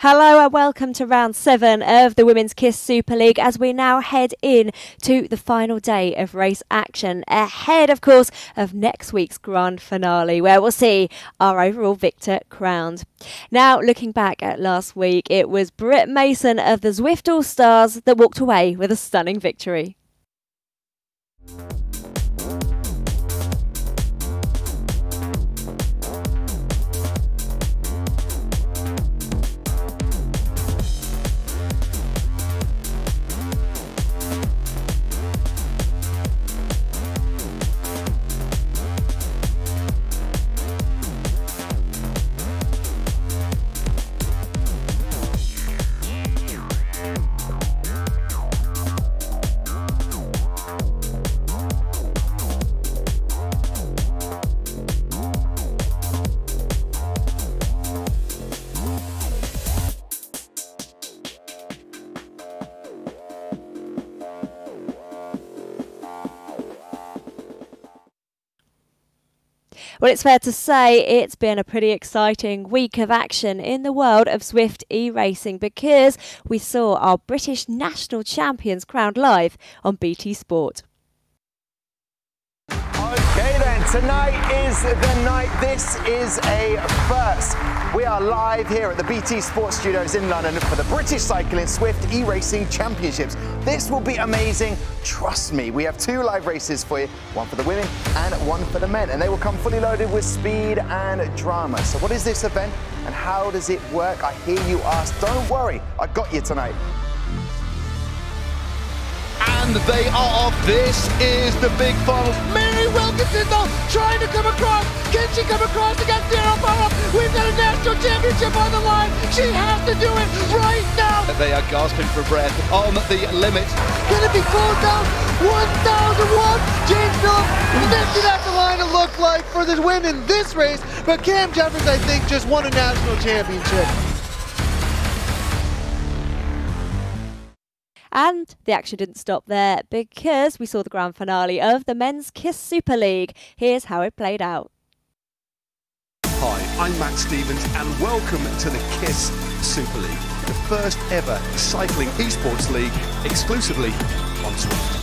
Hello and welcome to round 7 of the Women's Kiss Super League as we now head in to the final day of race action, ahead of course of next week's grand finale where we'll see our overall victor crowned. Now looking back at last week, it was Britt Mason of the Zwift All-Stars that walked away with a stunning victory. Well, it's fair to say it's been a pretty exciting week of action in the world of Zwift e-racing because we saw our British national champions crowned live on BT Sport. Okay then, tonight is the night. This is a first. We are live here at the BT Sports Studios in London for the British Cycling Zwift e-racing championships. This will be amazing, trust me. We have 2 live races for you, one for the women and one for the men, and they will come fully loaded with speed and drama. So what is this event and how does it work? I hear you ask. Don't worry, I got you tonight. And they are off. This is the big final. Mary Wilkinson though, trying to come across. Can she come across against Darryl Farrell? We've got a national championship on the line. She has to do it right now. They are gasping for breath on the limit. Can it be closed down? 1001. James Phillips lifted at the line, it looked like, for the win in this race. But Cam Jeffers, I think, just won a national championship. And the action didn't stop there because we saw the grand finale of the Men's Kiss Super League. Here's how it played out. Hi, I'm Matt Stevens and welcome to the KISS Super League, the first ever cycling esports league exclusively on Zwift.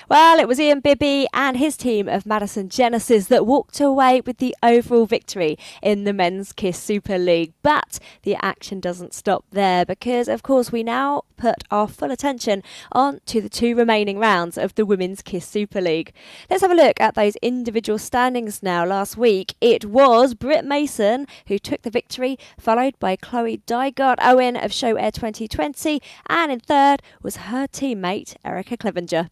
Well, it was Ian Bibby and his team of MADISON Genesis that walked away with the overall victory in the Men's Kiss Super League. But the action doesn't stop there because, of course, we now put our full attention on to the 2 remaining rounds of the Women's Kiss Super League. Let's have a look at those individual standings now. Last week, it was Britt Mason who took the victory, followed by Chloe Dygard-Owen of Show Air 2020, and in third was her teammate, Erica Clevenger.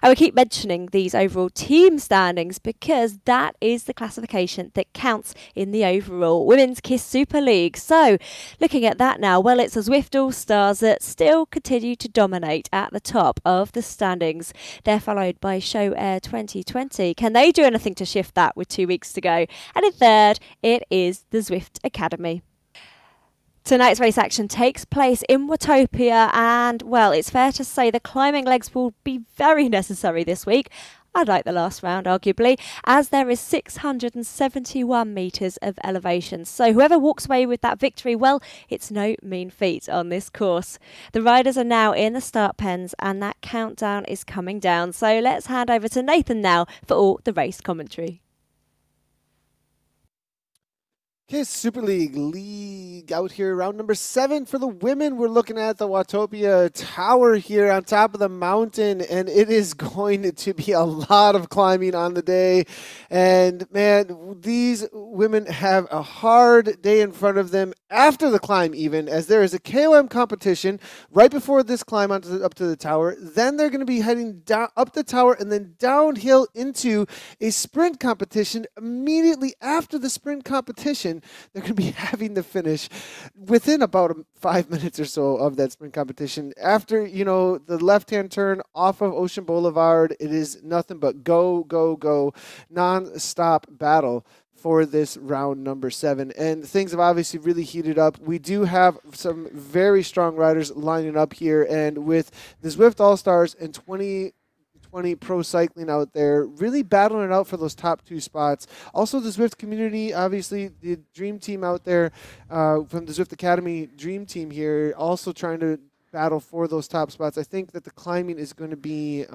And we keep mentioning these overall team standings because that is the classification that counts in the overall Women's Kiss Super League. So, looking at that now, well, it's the Zwift All-Stars that still continue to dominate at the top of the standings. They're followed by Show Air 2020. Can they do anything to shift that with 2 weeks to go? And in third, it is the Zwift Academy. Tonight's race action takes place in Watopia and, well, it's fair to say the climbing legs will be very necessary this week. Unlike the last round, arguably, as there is 671 metres of elevation. So whoever walks away with that victory, well, it's no mean feat on this course. The riders are now in the start pens and that countdown is coming down. So let's hand over to Nathan now for all the race commentary. KISS Super League out here, round number 7 for the women. We're looking at the Watopia Tower here on top of the mountain, and it is going to be a lot of climbing on the day. And man, these women have a hard day in front of them after the climb, even as there is a KOM competition right before this climb up to the tower. Then they're going to be heading down up the tower and then downhill into a sprint competition. Immediately after the sprint competition, they're going to be having to finish within about 5 minutes or so of that sprint competition. After, the left-hand turn off of Ocean Boulevard, it is nothing but go, go, go, non-stop battle for this round number 7. And things have obviously really heated up. We do have some very strong riders lining up here, and with the Zwift All-Stars and 20 Pro Cycling out there, really battling it out for those top 2 spots. Also, the Zwift community, obviously, the Dream Team out there from the Zwift Academy Dream Team here, also trying to battle for those top spots. I think that the climbing is going to be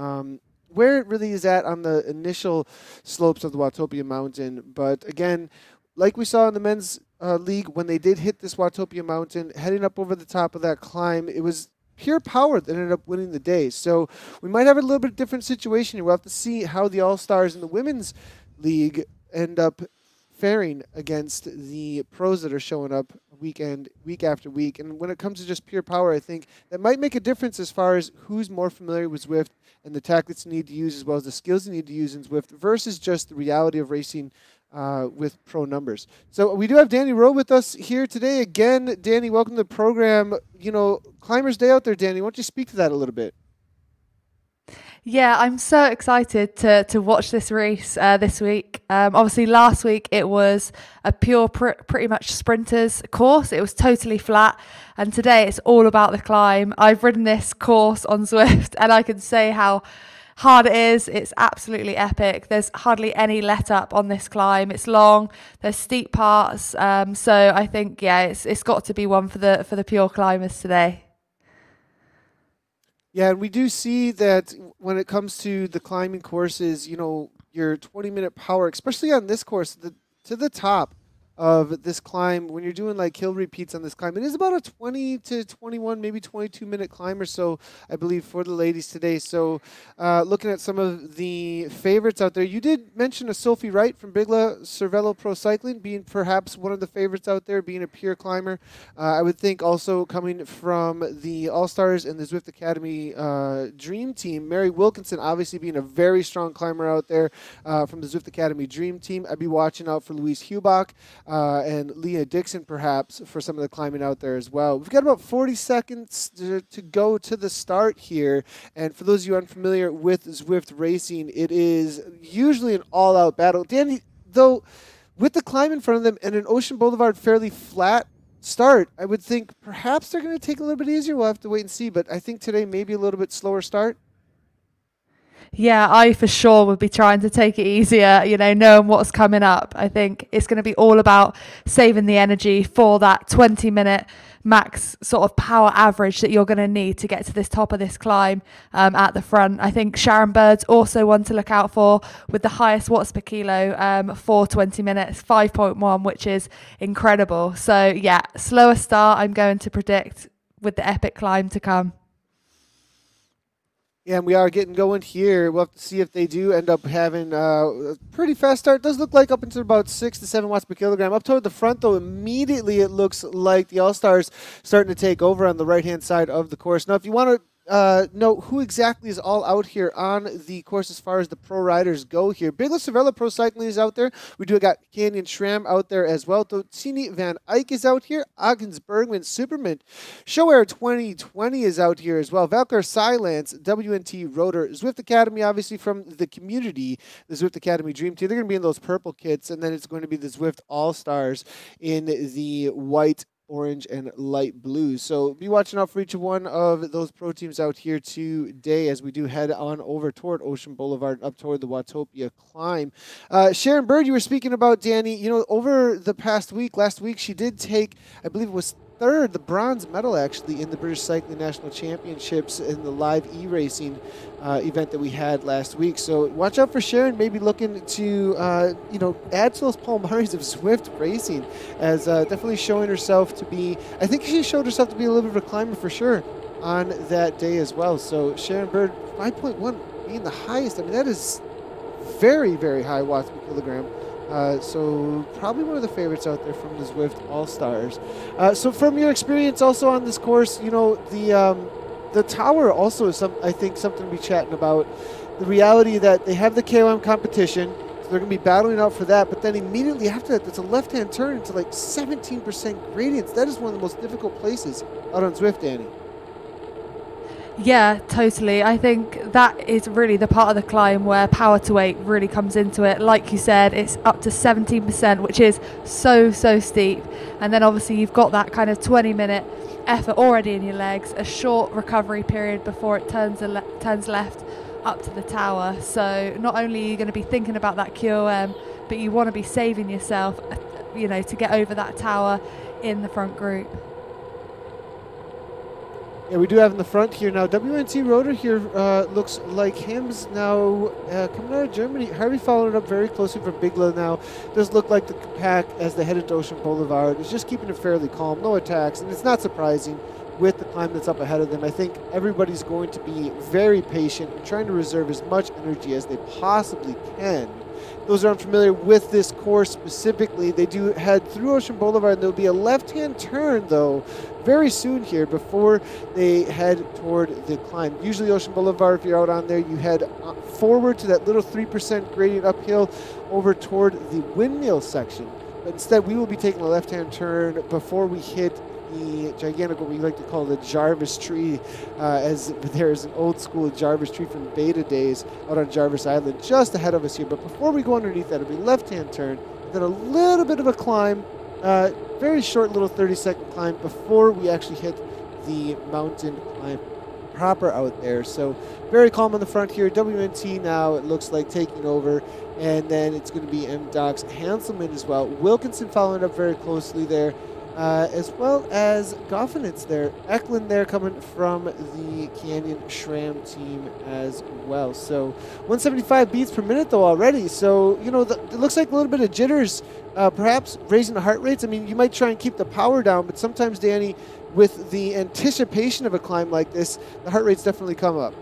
where it really is at on the initial slopes of the Watopia Mountain. But again, like we saw in the men's league, when they did hit this Watopia Mountain, heading up over the top of that climb, it was pure power that ended up winning the day. So we might have a little bit different situation here. We'll have to see how the All-Stars in the women's league end up faring against the pros that are showing up week after week. And when it comes to just pure power, I think that might make a difference as far as who's more familiar with Zwift and the tactics you need to use, as well as the skills you need to use in Zwift, versus just the reality of racing with pro numbers. So we do have Danny Rowe with us here today. Again, Danny, welcome to the program. Climbers Day out there, Danny. Why don't you speak to that a little bit? Yeah, I'm so excited to watch this race this week. Obviously, last week it was a pure, pretty much sprinters course. It was totally flat. And today it's all about the climb. I've ridden this course on Zwift, and I can say how hard it is. It's absolutely epic. There's hardly any let up on this climb. It's long. There's steep parts. So I think, it's got to be one for the pure climbers today. Yeah, and we do see that when it comes to the climbing courses, your 20-minute power, especially on this course, to the top of this climb, when you're doing like hill repeats on this climb, it is about a 20 to 21, maybe 22-minute climb or so, I believe, for the ladies today. So looking at some of the favorites out there, you did mention a Sophie Wright from Bigla Cervelo Pro Cycling being perhaps one of the favorites out there, being a pure climber. I would think also coming from the All-Stars and the Zwift Academy Dream Team, Mary Wilkinson obviously being a very strong climber out there from the Zwift Academy Dream Team. I'd be watching out for Louise Hubach and Leah Dixon perhaps for some of the climbing out there as well. We've got about 40 seconds to go to the start here. And for those of you unfamiliar with Zwift racing, it is usually an all-out battle. Danny, though, with the climb in front of them and an Ocean Boulevard fairly flat start, I would think perhaps they're going to take a little bit easier. We'll have to wait and see. But I think today maybe a little bit slower start. Yeah, I for sure would be trying to take it easier, knowing what's coming up. I think it's going to be all about saving the energy for that 20-minute max sort of power average that you're going to need to get to this top of this climb at the front. I think Sharon Bird's also one to look out for with the highest watts per kilo for 20 minutes, 5.1, which is incredible. So yeah, slower start I'm going to predict with the epic climb to come. Yeah, and we are getting going here. We'll have to see if they do end up having a pretty fast start. It does look like up into about 6 to 7 watts per kilogram. Up toward the front, though, immediately it looks like the All-Stars starting to take over on the right-hand side of the course. Now, if you want to know who exactly is all out here on the course as far as the pro riders go here, Bigla Cervelo Pro Cycling is out there. We do got Canyon Schramm out there as well. Totini Van Eyck is out here. Oggens Bergman, Supermint. Showair 2020 is out here as well. Valkyr Silence, WNT Rotor, Zwift Academy, obviously from the community, the Zwift Academy Dream Team. They're going to be in those purple kits, and then it's going to be the Zwift All-Stars in the white, orange, and light blue. So be watching out for each one of those pro teams out here today as we do head on over toward Ocean Boulevard, up toward the Watopia climb. Sharon Bird, you were speaking about, Danny, over the past week, last week, she did take, I believe it was third, the bronze medal actually in the British Cycling National Championships in the live e-racing event that we had last week. So watch out for Sharon, maybe looking to add to those palmares of Zwift racing, as definitely showing herself to be, I think she showed herself to be a little bit of a climber for sure on that day as well. So Sharon Bird, 5.1 being the highest. I mean, that is very, very high watts per kilogram. So probably one of the favorites out there from the Zwift All-Stars. So from your experience also on this course, the tower also is, I think, something to be chatting about. The reality that they have the KOM competition, so they're going to be battling out for that, but then immediately after that, it's a left-hand turn into like 17% gradients. That is one of the most difficult places out on Zwift, Annie. Yeah, totally. I think that is really the part of the climb where power to weight really comes into it. Like you said, it's up to 17%, which is so steep. And then obviously you've got that kind of 20-minute effort already in your legs, a short recovery period before it turns left up to the tower. So not only are you going to be thinking about that QOM, but you want to be saving yourself, to get over that tower in the front group. Yeah, we do have in the front here now. WNT Rotor here looks like him's now coming out of Germany. Harvey followed up very closely from Bigla now. Does look like the pack as they head into Ocean Boulevard is just keeping it fairly calm, no attacks, and it's not surprising with the climb that's up ahead of them. I think everybody's going to be very patient and trying to reserve as much energy as they possibly can. Those who aren't familiar with this course specifically, they do head through Ocean Boulevard, and there'll be a left-hand turn, though, very soon here before they head toward the climb. Usually Ocean Boulevard, if you're out on there, you head forward to that little 3% gradient uphill over toward the windmill section. But instead, we will be taking a left-hand turn before we hit the gigantic, what we like to call the Jarvis tree, as there's an old school Jarvis tree from beta days out on Jarvis Island just ahead of us here. But before we go underneath that, it'll be left-hand turn, then a little bit of a climb, very short little 30-second climb before we actually hit the mountain climb proper out there. So very calm on the front here. WNT now, it looks like, taking over, and then it's going to be M-Doc's Hanselman as well. Wilkinson following up very closely there, as well as Goffenitz there. Eklund there coming from the Canyon SRAM team as well. So 175 beats per minute though already. So, it looks like a little bit of jitters, perhaps raising the heart rates. I mean, you might try and keep the power down, but sometimes, Danny, with the anticipation of a climb like this, the heart rates definitely come up.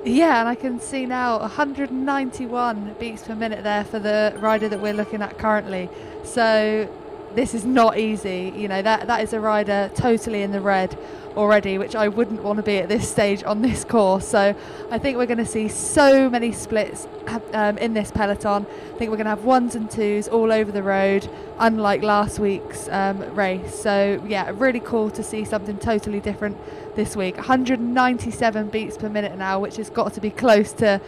Yeah, and I can see now 191 beats per minute there for the rider that we're looking at currently. So this is not easy. That is a rider totally in the red already, which I wouldn't want to be at this stage on this course. So I think we're going to see so many splits in this peloton. I think we're going to have ones and twos all over the road, unlike last week's race. So yeah, really cool to see something totally different this week. 197 beats per minute now, which has got to be close to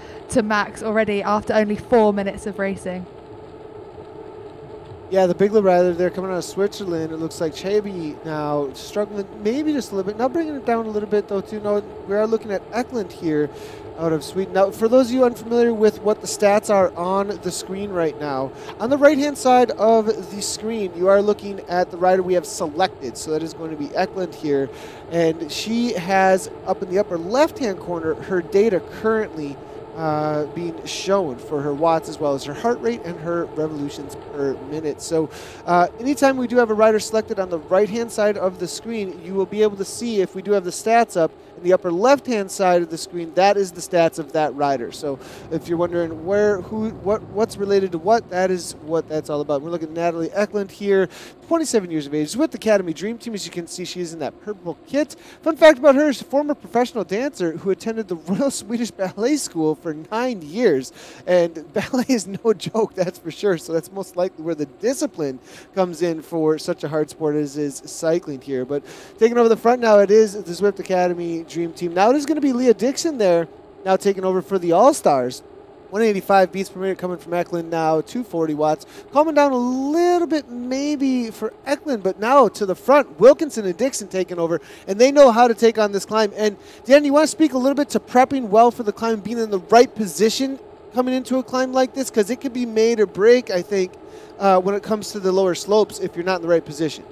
max already after only 4 minutes of racing. Yeah, the Bigla rider there coming out of Switzerland. It looks like Chaby now struggling maybe just a little bit. Now bringing it down a little bit, though, too. No, we are looking at Eklund here out of Sweden. Now, for those of you unfamiliar with what the stats are on the screen right now, on the right-hand side of the screen, you are looking at the rider we have selected. So that is going to be Eklund here. And she has, up in the upper left-hand corner, her data currently being shown for her watts as well as her heart rate and her revolutions per minute. So anytime we do have a rider selected on the right-hand side of the screen, you will be able to see if we do have the stats up in the upper left-hand side of the screen. That is the stats of that rider. So if you're wondering what's related to what, that is what that's all about. We're looking at Natalie Eklund here, 27 years of age, with the Academy Dream Team. As you can see, she's in that purple kit. Fun fact about her, she's a former professional dancer who attended the Royal Swedish Ballet School for 9 years. And ballet is no joke, that's for sure. So that's most likely where the discipline comes in for such a hard sport as is cycling here. But taking over the front now, it is the Zwift Academy Dream Team. Now it is going to be Leah Dixon there, now taking over for the All-Stars. 185 beats per minute coming from Eklund now, 240 watts. Calming down a little bit maybe for Eklund, but now to the front, Wilkinson and Dixon taking over, and they know how to take on this climb. And Dan, you want to speak a little bit to prepping well for the climb, being in the right position coming into a climb like this? Because it could be made or break, I think, when it comes to the lower slopes if you're not in the right position.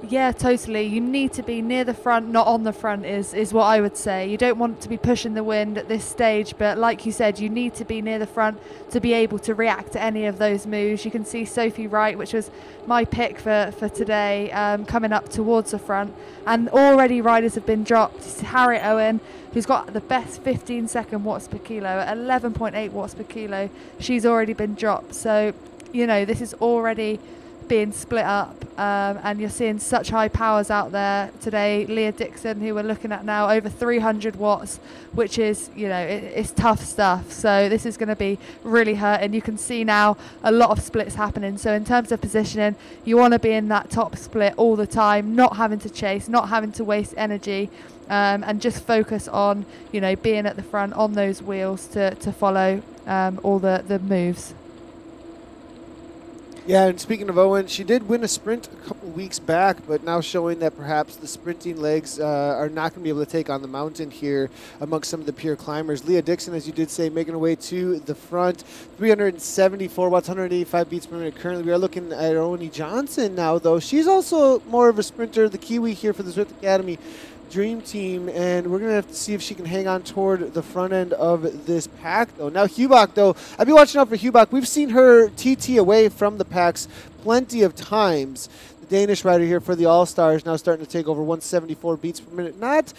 Yeah, totally. You need to be near the front, not on the front is what I would say. You don't want to be pushing the wind at this stage, but like you said, you need to be near the front to be able to react to any of those moves. You can see Sophie Wright, which was my pick for today, coming up towards the front, and already riders have been dropped. Harriet Owen, who's got the best 15-second watts per kilo at 11.8 watts per kilo, she's already been dropped. So, you know, this is already being split up, and you're seeing such high powers out there today. Leah Dixon, who we're looking at now, over 300 watts, which is, you know, it's tough stuff. So this is going to be really hurting. You can see now a lot of splits happening. So in terms of positioning, you want to be in that top split all the time, not having to chase, not having to waste energy, and just focus on, you know, being at the front on those wheels to follow all the moves. Yeah, and speaking of Owen, she did win a sprint a couple weeks back, but now showing that perhaps the sprinting legs are not going to be able to take on the mountain here amongst some of the pure climbers. Leah Dixon, as you did say, making her way to the front. 374 watts, 185 beats per minute currently. We are looking at Oni Johnson now, though. She's also more of a sprinter, the Kiwi here for the Zwift Academy Dream Team, and we're going to have to see if she can hang on toward the front end of this pack, though. Now, Hubach, though, I've been watching out for Hubach. We've seen her TT away from the packs plenty of times. The Danish rider here for the All-Stars now starting to take over 174 beats per minute. Not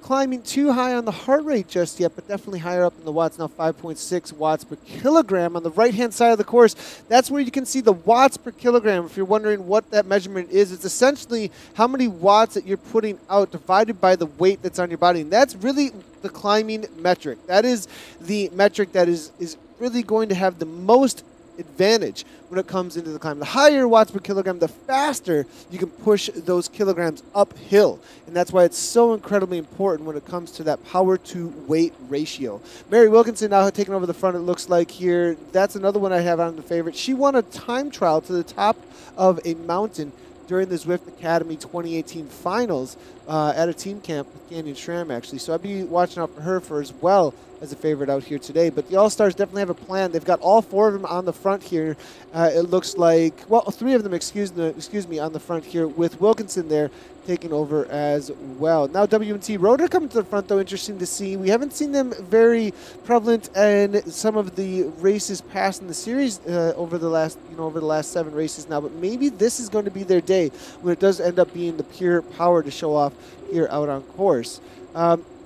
climbing too high on the heart rate just yet, but definitely higher up in the watts, now 5.6 watts per kilogram. On the right-hand side of the course, that's where you can see the watts per kilogram. If you're wondering what that measurement is, it's essentially how many watts that you're putting out divided by the weight that's on your body. And that's really the climbing metric. That is the metric that is really going to have the most advantage when it comes into the climb. The higher watts per kilogram, the faster you can push those kilograms uphill. And that's why it's so incredibly important when it comes to that power to weight ratio. Mary Wilkinson now taking over the front, it looks like here. That's another one I have on the favorite. She won a time trial to the top of a mountain during the Zwift Academy 2018 finals at a team camp with Canyon Schramm, actually. So I'll be watching out for her for as well as a favorite out here today. But the All-Stars definitely have a plan. They've got all four of them on the front here. It looks like, well, three of them, excuse me, on the front here, with Wilkinson there taking over as well. Now W&T Rotor coming to the front, though. Interesting to see. We haven't seen them very prevalent in some of the races past in the series over the last 7 races now. But maybe this is going to be their day when it does end up being the pure power to show off here out on course.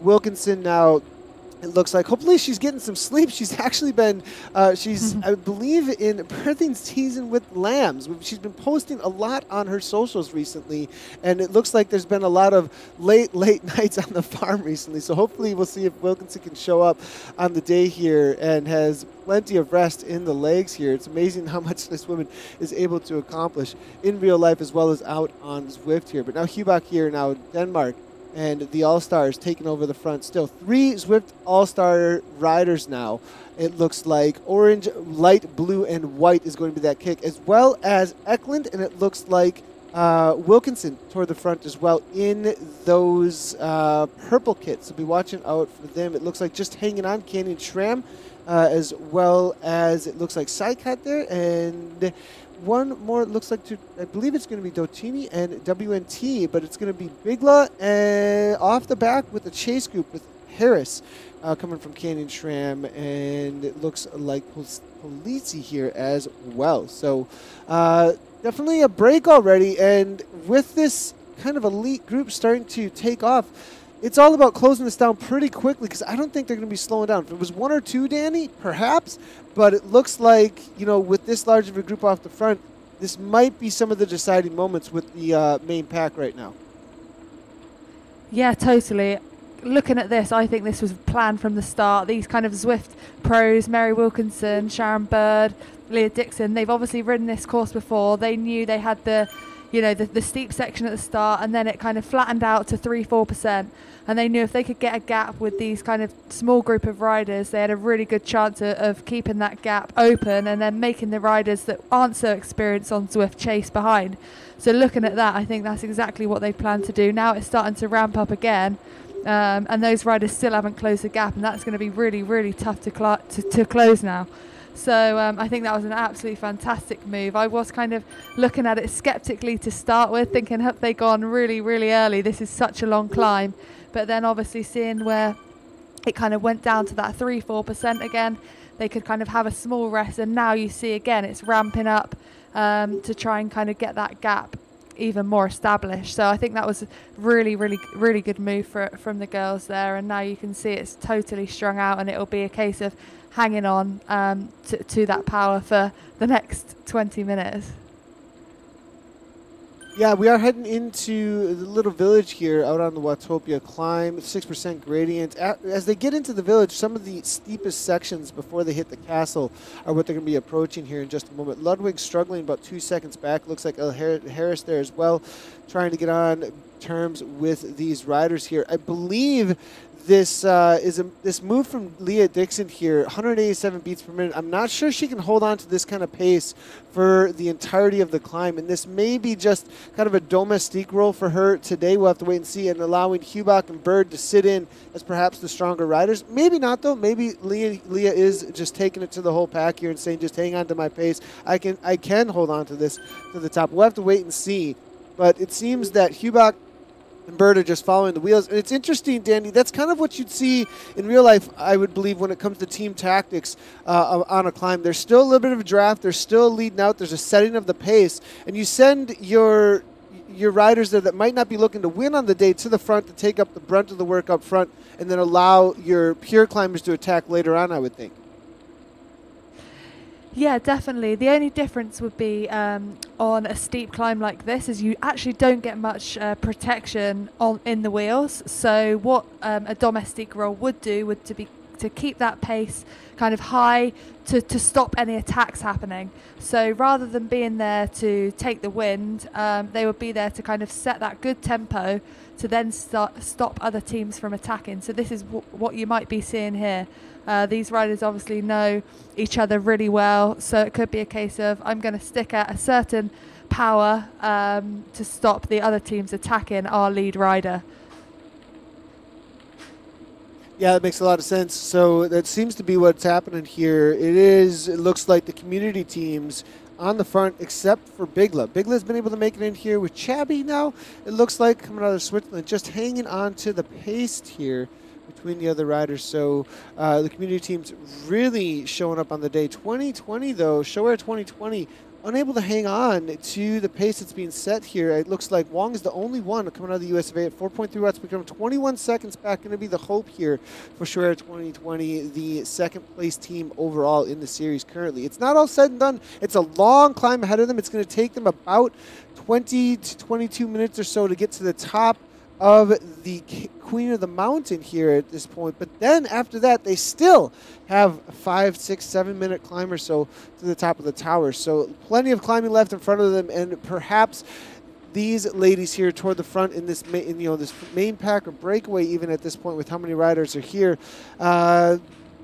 Wilkinson now, it looks like, hopefully she's getting some sleep. She's actually been, I believe, in birthing season with lambs. She's been posting a lot on her socials recently, and it looks like there's been a lot of late nights on the farm recently. So hopefully we'll see if Wilkinson can show up on the day here and has plenty of rest in the legs here. It's amazing how much this woman is able to accomplish in real life as well as out on Zwift here. But now Hubach here, now Denmark, and the All-Stars taking over the front still. 3 Zwift All-Star riders now. It looks like orange, light blue, and white is going to be that kick, as well as Eklund, and it looks like Wilkinson toward the front as well in those purple kits. So be watching out for them. It looks like just hanging on Canyon Schramm, as well as it looks like Sidecut there, and one more, it looks like, I believe it's going to be Dotini and WNT, but it's going to be Bigla off the back with the chase group with Harris coming from Canyon Schramm, and it looks like Polizzi here as well. So definitely a break already, and with this kind of elite group starting to take off, it's all about closing this down pretty quickly, because I don't think they're going to be slowing down. If it was 1 or 2, Danny, perhaps, but it looks like, you know, with this large of a group off the front, this might be some of the deciding moments with the main pack right now. Yeah, totally. Looking at this, I think this was planned from the start. These kind of Zwift pros, Mary Wilkinson, Sharon Bird, Leah Dixon, they've obviously ridden this course before. They knew they had the steep section at the start, and then it kind of flattened out to 3-4%. And they knew if they could get a gap with these kind of small group of riders, they had a really good chance of keeping that gap open and then making the riders that aren't so experienced on Zwift chase behind. So looking at that, I think that's exactly what they plan to do. Now it's starting to ramp up again, and those riders still haven't closed the gap, and that's going to be really, really tough to close now. So I think that was an absolutely fantastic move. I was kind of looking at it skeptically to start with, thinking, have they gone really, really early? This is such a long climb. But then obviously seeing where it kind of went down to that 3-4% again, they could kind of have a small rest. And now you see again, it's ramping up to try and kind of get that gap even more established. So I think that was a really, really, really good move from the girls there. And now you can see it's totally strung out, and it'll be a case of hanging on to that power for the next 20 minutes. Yeah, we are heading into the little village here out on the Watopia climb, 6% gradient. As they get into the village, some of the steepest sections before they hit the castle are what they're going to be approaching here in just a moment. Ludwig struggling about 2 seconds back. Looks like Harris there as well, trying to get on terms with these riders here. I believe this this move from Leah Dixon here, 187 beats per minute. I'm not sure she can hold on to this kind of pace for the entirety of the climb, and this may be just kind of a domestique role for her today. We'll have to wait and see, and allowing Hubach and Bird to sit in as perhaps the stronger riders. Maybe not, though. Maybe Leah is just taking it to the whole pack here and saying, just hang on to my pace. I can hold on to this to the top. We'll have to wait and see, but it seems that Hubach and Bird are just following the wheels. And it's interesting, Danny, that's kind of what you'd see in real life, I would believe, when it comes to team tactics on a climb. There's still a little bit of a draft. There's still leading out. There's a setting of the pace. And you send your riders there that might not be looking to win on the day to the front to take up the brunt of the work up front, and then allow your pure climbers to attack later on, I would think. Yeah, definitely. The only difference would be on a steep climb like this is you actually don't get much protection in the wheels. So what a domestique roll would do would to keep that pace kind of high to stop any attacks happening. So rather than being there to take the wind, they would be there to kind of set that good tempo to then stop other teams from attacking. So this is what you might be seeing here. These riders obviously know each other really well, so it could be a case of I'm going to stick at a certain power to stop the other teams attacking our lead rider. Yeah, that makes a lot of sense. So that seems to be what's happening here. It looks like the community teams on the front, except for Bigla. Bigla's been able to make it in here with Chabby now. It looks like coming out of Switzerland, just hanging on to the pace here between the other riders. So the community team's really showing up on the day. 2020, though, ShoAir 2020, unable to hang on to the pace that's being set here. It looks like Wong is the only one coming out of the US of A at 4.3 watts, becoming 21 seconds back. Going to be the hope here for ShoAir 2020, the second place team overall in the series currently. It's not all said and done. It's a long climb ahead of them. It's going to take them about 20 to 22 minutes or so to get to the top of the Queen of the Mountain here at this point. But then after that, they still have a 5, 6, 7 minute climb or so to the top of the tower. So plenty of climbing left in front of them, and perhaps these ladies here toward the front in this this main pack or breakaway, even at this point with how many riders are here,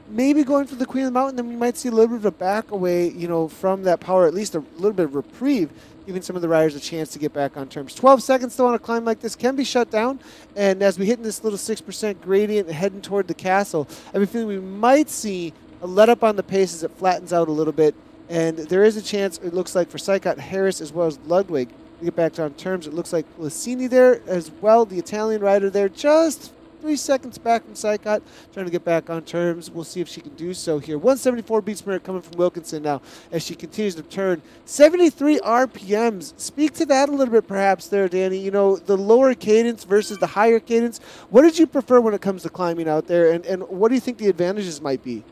maybe going for the Queen of the Mountain. Then we might see a little bit of a back away, from that power, at least a little bit of reprieve, giving some of the riders a chance to get back on terms. 12 seconds, though, on a climb like this can be shut down. And as we hit in this little 6% gradient and heading toward the castle, I have a feeling we might see a let up on the pace as it flattens out a little bit. And there is a chance, it looks like, for Sykot, Harris, as well as Ludwig to get back on terms. It looks like Licini there as well, the Italian rider there, just 3 seconds back from Sykot, trying to get back on terms. We'll see if she can do so here. 174 beats per minute coming from Wilkinson now as she continues to turn. 73 RPMs. Speak to that a little bit perhaps there, Danny. The lower cadence versus the higher cadence. What did you prefer when it comes to climbing out there, and what do you think the advantages might be?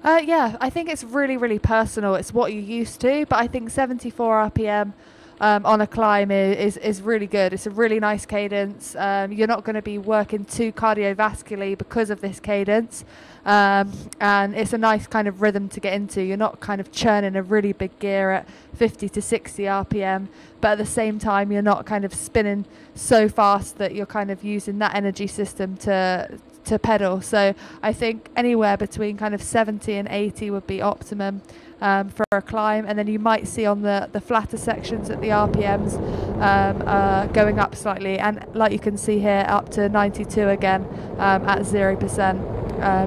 Yeah, I think it's really, really personal. It's what you're used to, but I think 74 RPM on a climb is really good. It's a really nice cadence. You're not going to be working too cardiovascularly because of this cadence, and it's a nice kind of rhythm to get into. You're not kind of churning a really big gear at 50 to 60 RPM, but at the same time you're not kind of spinning so fast that you're kind of using that energy system to pedal. So I think anywhere between kind of 70 and 80 would be optimum for a climb, and then you might see on the flatter sections at the RPMs going up slightly, and like you can see here, up to 92 again at 0%.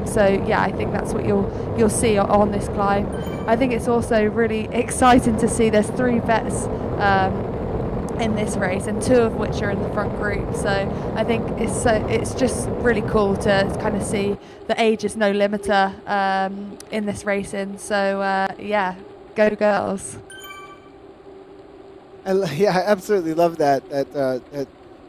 So yeah, I think that's what you'll see on this climb. I think it's also really exciting to see there's 3 vets in this race, and 2 of which are in the front group. So I think it's just really cool to kind of see the age is no limiter in this racing. So yeah, go girls. Yeah, I absolutely love that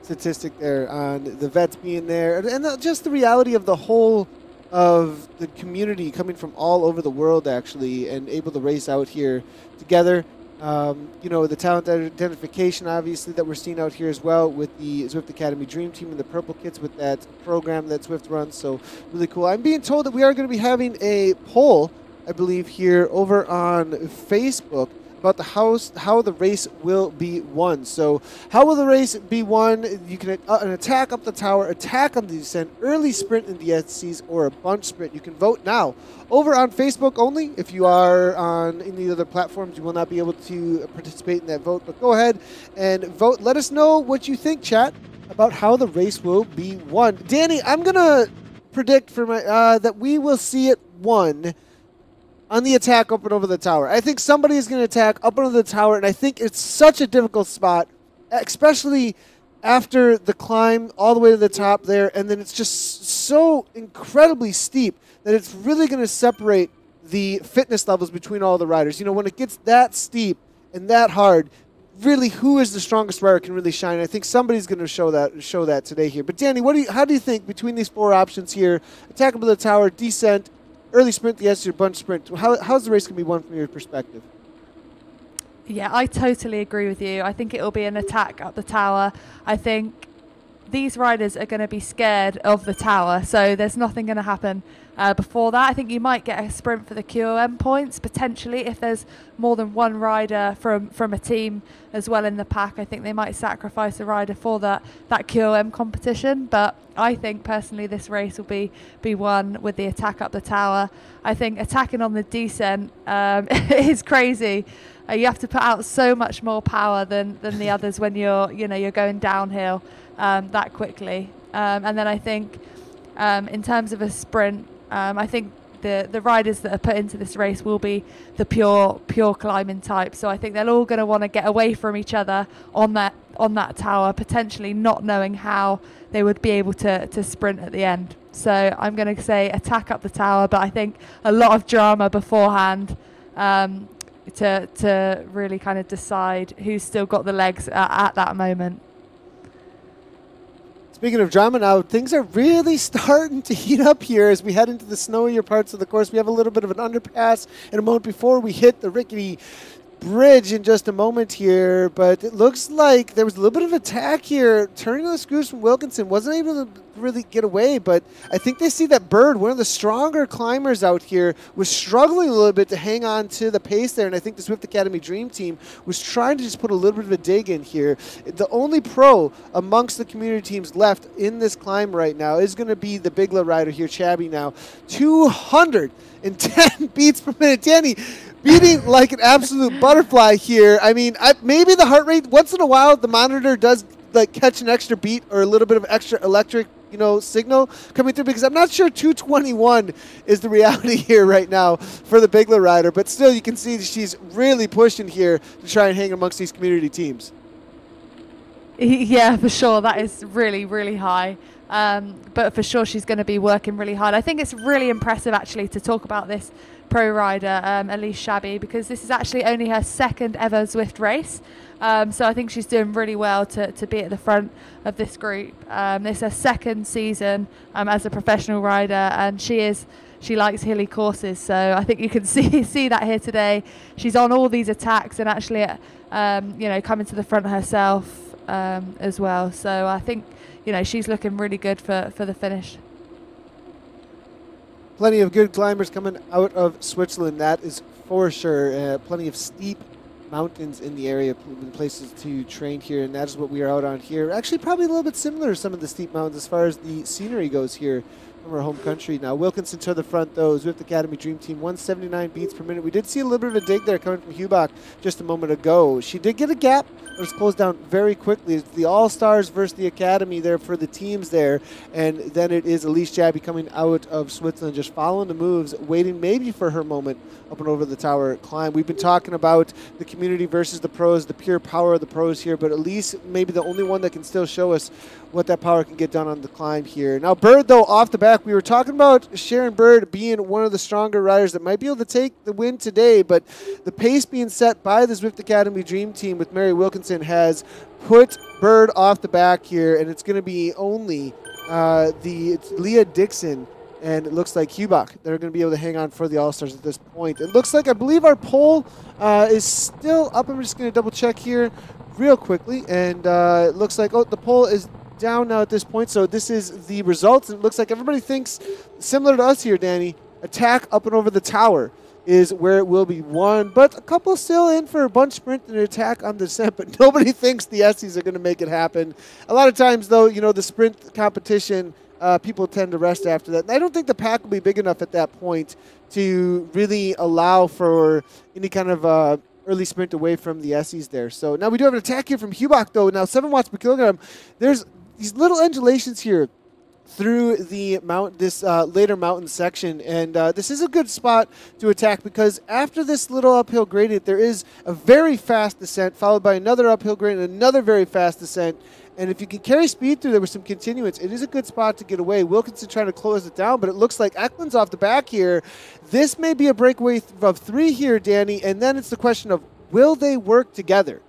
statistic there on the vets being there, and just the reality of the whole of the community coming from all over the world actually, and able to race out here together. You know, the talent identification obviously that we're seeing out here as well with the Zwift Academy Dream Team and the purple kits with that program that Zwift runs. So really cool. I'm being told that we are going to be having a poll, I believe, here over on Facebook about how the race will be won. So how will the race be won? You can an attack up the tower, attack on the descent, early sprint in the SCs, or a bunch sprint. You can vote now over on Facebook only. If you are on any other platforms, you will not be able to participate in that vote, but go ahead and vote. Let us know what you think, chat, about how the race will be won. Danny, I'm gonna predict for my that we will see it won on the attack up and over the tower. I think somebody is going to attack up and over the tower, and I think it's such a difficult spot, especially after the climb all the way to the top there, and then it's just so incredibly steep that it's really going to separate the fitness levels between all the riders. You know, when it gets that steep and that hard, really who is the strongest rider can really shine. I think somebody's going to show that today here. But Danny, how do you think between these 4 options here, attack up to the tower, descent, early sprint, the SC, bunch sprint, how's the race going to be won from your perspective? Yeah, I totally agree with you. I think it will be an attack up the tower. I think these riders are going to be scared of the tower, so there's nothing going to happen before that. I think you might get a sprint for the QOM points, potentially, if there's more than one rider from a team as well in the pack. I think they might sacrifice a rider for that QOM competition, but I think personally this race will be won with the attack up the tower. I think attacking on the descent is crazy. You have to put out so much more power than the others when you're going downhill that quickly. And then I think in terms of a sprint, I think the riders that are put into this race will be the pure climbing type. So I think they're all going to want to get away from each other on that tower, potentially not knowing how they would be able to sprint at the end. So I'm going to say attack up the tower, but I think a lot of drama beforehand to really kind of decide who's still got the legs at that moment. Speaking of drama now, things are really starting to heat up here as we head into the snowier parts of the course. We have a little bit of an underpass in a moment before we hit the rickety bridge in just a moment here, but it looks like there was a little bit of attack here. Turning on the screws from Wilkinson, wasn't able to really get away, but I think they see that Bird, one of the stronger climbers out here, was struggling a little bit to hang on to the pace there, and I think the Zwift Academy Dream Team was trying to just put a little bit of a dig in here. The only pro amongst the community teams left in this climb right now is going to be the Bigla rider here, Chabby now. 210 beats per minute. Danny, beating like an absolute butterfly here. I mean, maybe the heart rate, once in a while, the monitor does like catch an extra beat or a little bit of extra electric, signal coming through, because I'm not sure 221 is the reality here right now for the Bigla rider, but still you can see she's really pushing here to try and hang amongst these community teams. Yeah, for sure. That is really, really high. But for sure she's going to be working really hard. I think it's really impressive actually to talk about this pro rider, Elise Shabby, because this is actually only her second ever Zwift race. So I think she's doing really well to be at the front of this group. It's her second season as a professional rider, and she likes hilly courses. So I think you can see that here today. She's on all these attacks and actually, coming to the front herself as well. So I think, she's looking really good for the finish. Plenty of good climbers coming out of Switzerland, that is for sure. Plenty of steep mountains in the area, places to train here, and that is what we are out on here. Actually, probably a little bit similar to some of the steep mountains as far as the scenery goes here from her home country. Now Wilkinson to the front though. Zwift Academy Dream Team 179 beats per minute. We did see a little bit of a dig there coming from Hubach just a moment ago. She did get a gap, but it was closed down very quickly. It's the All-Stars versus the Academy there for the teams there, and then it is Elise Jabby coming out of Switzerland, just following the moves, waiting maybe for her moment up and over the tower climb. We've been talking about the community versus the pros, the pure power of the pros here, but Elise may be the only one that can still show us what that power can get done on the climb here. Now Bird, though, off the back, we were talking about Sharon Bird being one of the stronger riders that might be able to take the win today, but the pace being set by the Zwift Academy Dream Team with Mary Wilkinson has put Bird off the back here, and it's going to be only it's Leah Dixon and it looks like Hubach that are going to be able to hang on for the All-Stars at this point. It looks like, I believe our poll is still up. I'm just going to double check here real quickly, and it looks like, the poll is down now at this point, so this is the results. It looks like everybody thinks similar to us here, Danny. Attack up and over the tower is where it will be won, but a couple still in for a bunch sprint and an attack on the descent, but nobody thinks the Essies are going to make it happen. A lot of times, though, you know, the sprint competition, people tend to rest after that. And I don't think the pack will be big enough at that point to really allow for any kind of early sprint away from the Essies there. So now we do have an attack here from Hubach, though. Now 7 watts per kilogram. There's these little undulations here through the later mountain section, and this is a good spot to attack because after this little uphill gradient, there is a very fast descent followed by another uphill gradient, another very fast descent. And if you can carry speed through there with some continuance, it is a good spot to get away. Wilkinson trying to close it down, but it looks like Eklund's off the back here. This may be a breakaway of 3 here, Danny, and then it's the question of, will they work together?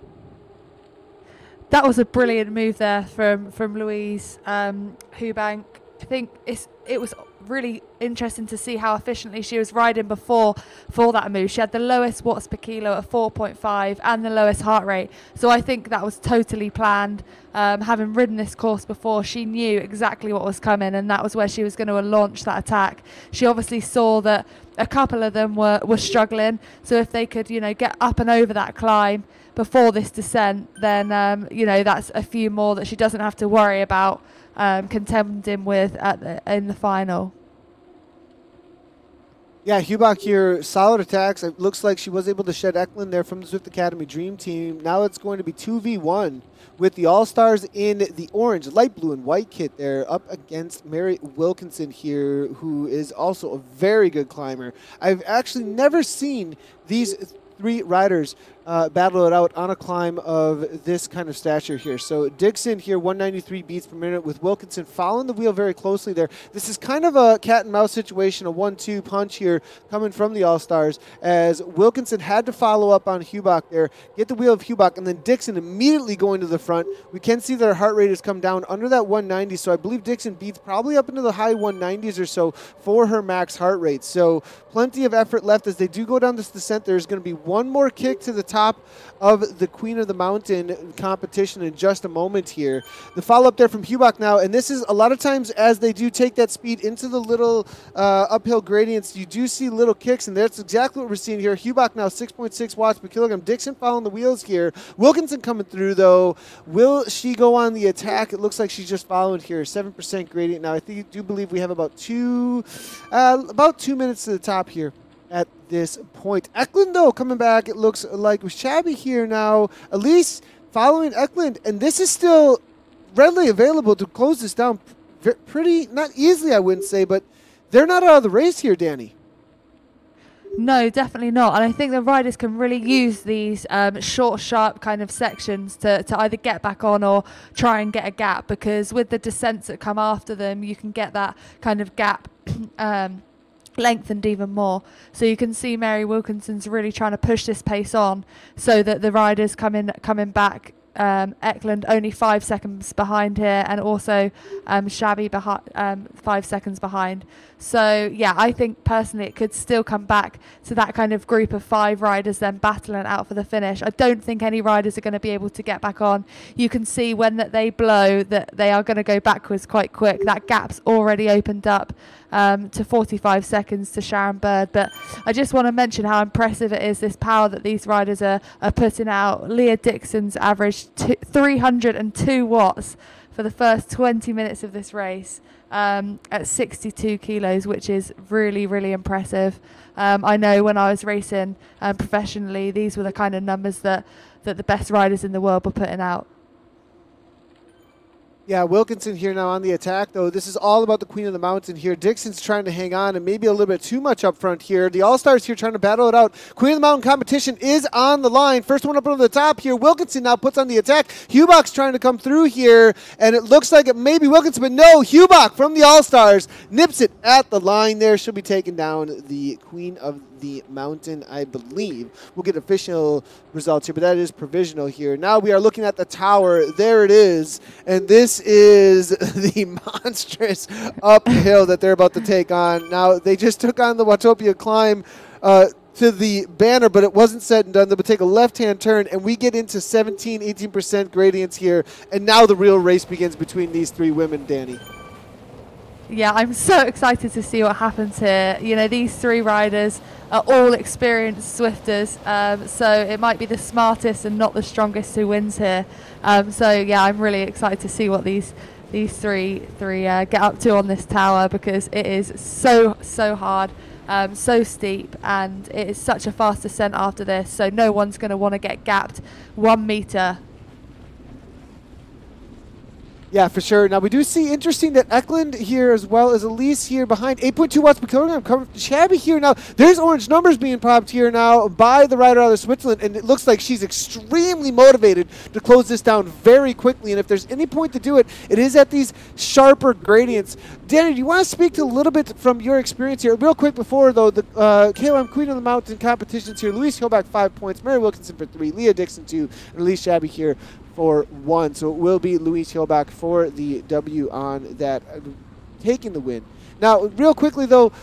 That was a brilliant move there from Louise Hubank. I think it was really interesting to see how efficiently she was riding before for that move. She had the lowest watts per kilo at 4.5 and the lowest heart rate. So I think that was totally planned. Having ridden this course before, she knew exactly what was coming, and that was where she was going to launch that attack. She obviously saw that a couple of them were struggling. So if they could, get up and over that climb before this descent, then, that's a few more that she doesn't have to worry about contending with in the final. Yeah, Hubach here, solid attacks. It looks like she was able to shed Eklund there from the Zwift Academy Dream Team. Now it's going to be 2v1 with the All-Stars in the orange, light blue, and white kit there up against Mary Wilkinson here, who is also a very good climber. I've actually never seen these 3 riders battle it out on a climb of this kind of stature here. So Dixon here, 193 beats per minute, with Wilkinson following the wheel very closely there. This is kind of a cat and mouse situation, a 1-2 punch here coming from the All-Stars, as Wilkinson had to follow up on Hubach there, get the wheel of Hubach, and then Dixon immediately going to the front. We can see that her heart rate has come down under that 190, so I believe Dixon beats probably up into the high 190s or so for her max heart rate. So plenty of effort left as they do go down this descent. There's going to be one more kick to the top of the Queen of the Mountain competition in just a moment here. The follow-up there from Hubach now, and this is a lot of times as they do take that speed into the little uphill gradients, you do see little kicks, and that's exactly what we're seeing here. Hubach now 6.6 watts per kilogram. Dixon following the wheels here. Wilkinson coming through, though. Will she go on the attack? It looks like she's just following here. 7% gradient now. I do believe we have about 2 minutes to the top here at this point. Eklund, though, coming back, it looks like with Shabby here now. Elise following Eklund, and this is still readily available to close this down pretty, not easily, I wouldn't say, but they're not out of the race here, Danny. No, definitely not. And I think the riders can really use these short, sharp kind of sections to either get back on or try and get a gap, because with the descents that come after them, you can get that kind of gap lengthened even more. So you can see Mary Wilkinson's really trying to push this pace on so that the riders coming back. Eklund only 5 seconds behind here, and also Shabby 5 seconds behind. So yeah, I think personally it could still come back to that kind of group of 5 riders then battling out for the finish. I don't think any riders are going to be able to get back on. You can see when that they blow that they are going to go backwards quite quick. That gap's already opened up to 45 seconds to Sharon Bird. But I just want to mention how impressive it is, this power that these riders are putting out. Leah Dixon's averaged 302 watts for the first 20 minutes of this race. at 62 kilos, which is really, really impressive. I know when I was racing professionally, these were the kind of numbers that the best riders in the world were putting out. Yeah, Wilkinson here now on the attack, though. This is all about the Queen of the Mountain here. Dixon's trying to hang on and maybe a little bit too much up front here. The All-Stars here trying to battle it out. Queen of the Mountain competition is on the line. First one up on the top here. Wilkinson now puts on the attack. Hubach's trying to come through here, and it looks like it may be Wilkinson, but no, Hubach from the All-Stars nips it at the line there. She'll be taking down the Queen of the Mountain, I believe. We'll get official results here, but that is provisional here. Now we are looking at the tower. There it is, and this is the monstrous uphill that they're about to take on. Now, they just took on the Watopia climb to the banner, but it wasn't said and done. They would take a left-hand turn, and we get into 17, 18% gradients here, and now the real race begins between these three women, Danny. Yeah, I'm so excited to see what happens here. You know, these three riders are all experienced Swifters, so it might be the smartest and not the strongest who wins here. So yeah, I'm really excited to see what these three get up to on this tower, because it is so hard, so steep, and it is such a fast descent after this. So no one's going to want to get gapped 1 meter. Yeah, for sure. Now, we do see interesting that Eklund here as well as Elise here behind 8.2 watts per kilogram. Coming from Shabby here now. There's orange numbers being popped here now by the rider out of Switzerland, and it looks like she's extremely motivated to close this down very quickly. And if there's any point to do it, it is at these sharper gradients. Danny, do you want to speak to a little bit from your experience here? Real quick before, though, the KOM Queen of the Mountain competitions here. Louise Hillback, 5 points. Mary Wilkinson for 3. Leah Dixon, 2. And Elise Shabby here for 1. So it will be Louise Hillback for the W on that, taking the win. Now, real quickly, though,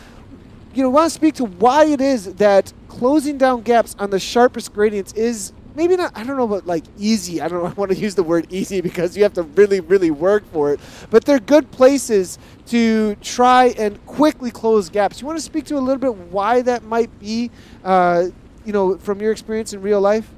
you know, want to speak to why it is that closing down gaps on the sharpest gradients is maybe not, I don't know, but like easy. I don't want to use the word easy because you have to really, really work for it. But they're good places to try and quickly close gaps. You want to speak to a little bit why that might be, you know, from your experience in real life?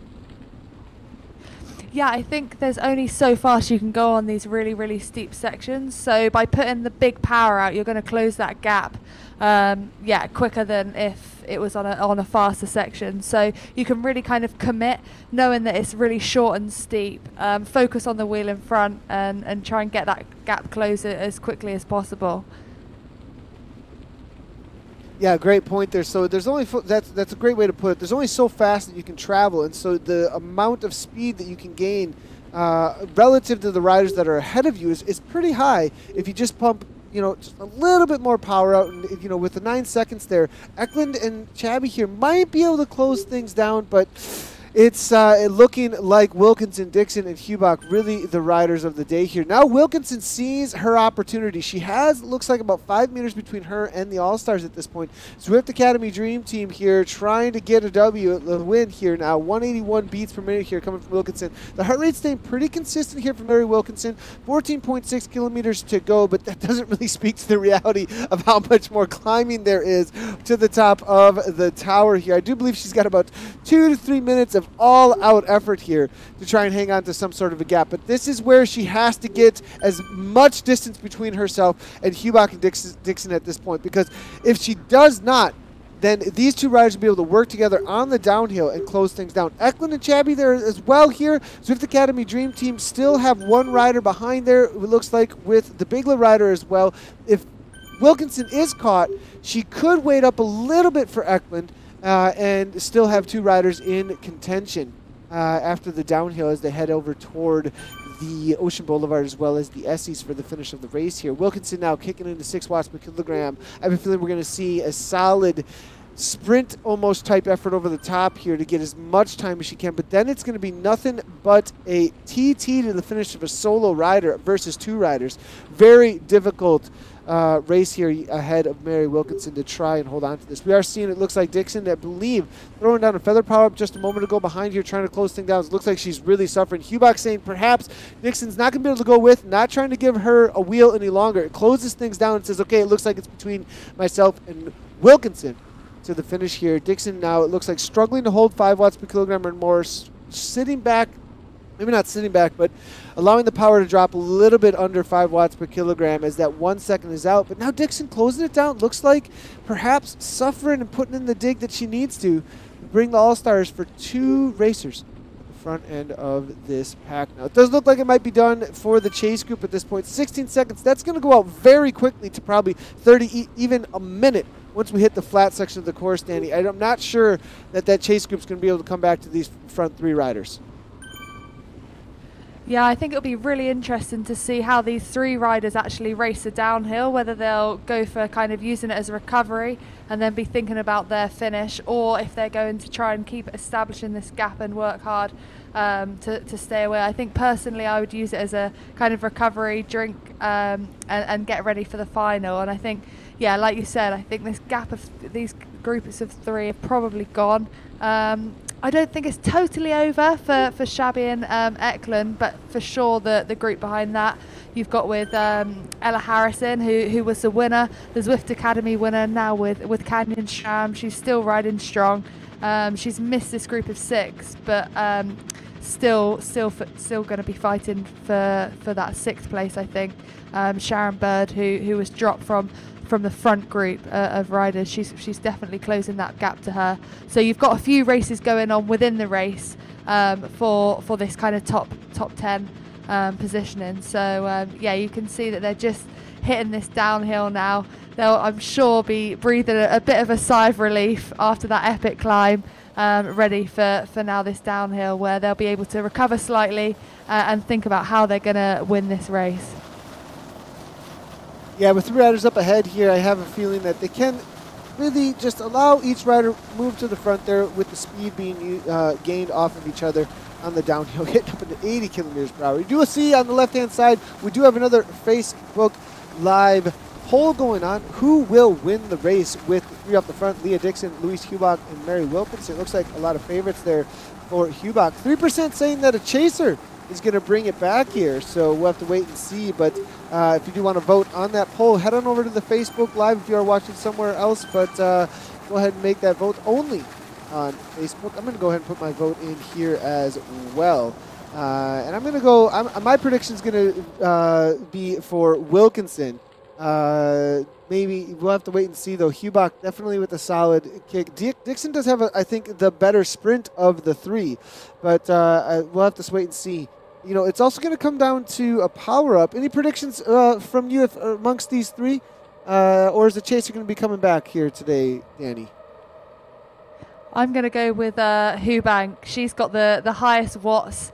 Yeah, I think there's only so fast you can go on these really, really steep sections. So by putting the big power out, you're going to close that gap, yeah, quicker than if it was on a faster section. So you can really kind of commit, knowing that it's really short and steep. Focus on the wheel in front and try and get that gap closed as quickly as possible. Yeah, great point there. So there's only that's a great way to put it. There's only so fast that you can travel, and so the amount of speed that you can gain relative to the riders that are ahead of you is pretty high. If you just pump, you know, just a little bit more power out, and you know, with the 9 seconds there, Eklund and Chabby here might be able to close things down, but it's looking like Wilkinson, Dixon, and Hubach really the riders of the day here. Now Wilkinson sees her opportunity. She has, looks like, about 5 meters between her and the All-Stars at this point. Zwift Academy Dream Team here trying to get a W, a win here now. 181 beats per minute here coming from Wilkinson. The heart rate staying pretty consistent here from Mary Wilkinson. 14.6 kilometers to go, but that doesn't really speak to the reality of how much more climbing there is to the top of the tower here. I do believe she's got about 2 to 3 minutes of all-out effort here to try and hang on to some sort of a gap. But this is where she has to get as much distance between herself and Hubach and Dixon at this point, because if she does not, then these two riders will be able to work together on the downhill and close things down. Eklund and Chabby there as well here. Zwift Academy Dream Team still have one rider behind there, it looks like, with the Bigla rider as well. If Wilkinson is caught, she could wait up a little bit for Eklund, and still have 2 riders in contention after the downhill as they head over toward the Ocean Boulevard as well as the Essies for the finish of the race here. Wilkinson now kicking into 6 watts per kilogram. I have a feeling we're going to see a solid sprint almost type effort over the top here to get as much time as she can, but then it's going to be nothing but a TT to the finish of a solo rider versus 2 riders. Very difficult race here ahead of Mary Wilkinson to try and hold on to this. We are seeing, it looks like Dixon, I believe, throwing down a feather power up just a moment ago behind here, trying to close things down. It looks like she's really suffering. Hubach saying perhaps Dixon's not going to be able to go with, not trying to give her a wheel any longer. It closes things down and says, okay, it looks like it's between myself and Wilkinson to the finish here. Dixon now, it looks like, struggling to hold 5 watts per kilogram or more, sitting back maybe not sitting back, but allowing the power to drop a little bit under 5 watts per kilogram as that 1 second is out. But now Dixon closing it down. Looks like perhaps suffering and putting in the dig that she needs to bring the All-Stars for 2 racers at the front end of this pack. Now, it does look like it might be done for the chase group at this point. 16 seconds. That's going to go out very quickly to probably 30, even a minute once we hit the flat section of the course, Danny. I'm not sure that chase group's going to be able to come back to these front 3 riders. Yeah, I think it'll be really interesting to see how these 3 riders actually race the downhill, whether they'll go for kind of using it as a recovery and then be thinking about their finish, or if they're going to try and keep establishing this gap and work hard to stay away. I think personally I would use it as a kind of recovery, drink and get ready for the final. And I think, yeah, like you said, I think this gap of these groups of 3 have probably gone. I don't think it's totally over for Shabby and Eklund, but for sure the group behind that you've got with Ella Harrison, who was the winner, the Zwift Academy winner, now with Canyon Sham. She's still riding strong. She's missed this group of 6, but still going to be fighting for that 6th place, I think. Sharon Bird, who was dropped from the front group of riders, she's definitely closing that gap to her. So you've got a few races going on within the race for this kind of top 10 positioning. So yeah, you can see that they're just hitting this downhill now. They'll, I'm sure, be breathing a bit of a sigh of relief after that epic climb, ready for now this downhill, where they'll be able to recover slightly and think about how they're going to win this race. Yeah, with 3 riders up ahead here, I have a feeling that they can really just allow each rider move to the front there with the speed being gained off of each other on the downhill, getting up into 80 kilometers per hour. You do see on the left-hand side, we do have another Facebook Live poll going on. Who will win the race with 3 up the front? Leah Dixon, Louise Hubach, and Mary Wilkinson. It looks like a lot of favorites there for Hubach. 3% saying that a chaser is going to bring it back here, so we'll have to wait and see. But if you do want to vote on that poll, head on over to the Facebook Live if you are watching somewhere else, but go ahead and make that vote only on Facebook. I'm going to go ahead and put my vote in here as well. And I'm going to go, my prediction is going to be for Wilkinson. Maybe we'll have to wait and see, though. Hubach definitely with a solid kick. Dixon does have, I think, the better sprint of the 3, but we'll have to wait and see. You know, it's also going to come down to a power-up. Any predictions from you amongst these 3? Or is the chaser going to be coming back here today, Danny? I'm going to go with Hubach. She's got the highest watts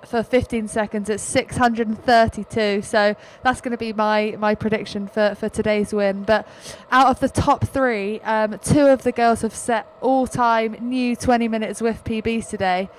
for 15 seconds at 632. So that's going to be my prediction for today's win. But out of the top 3, 2 of the girls have set all-time new 20-minute Zwift PBs today.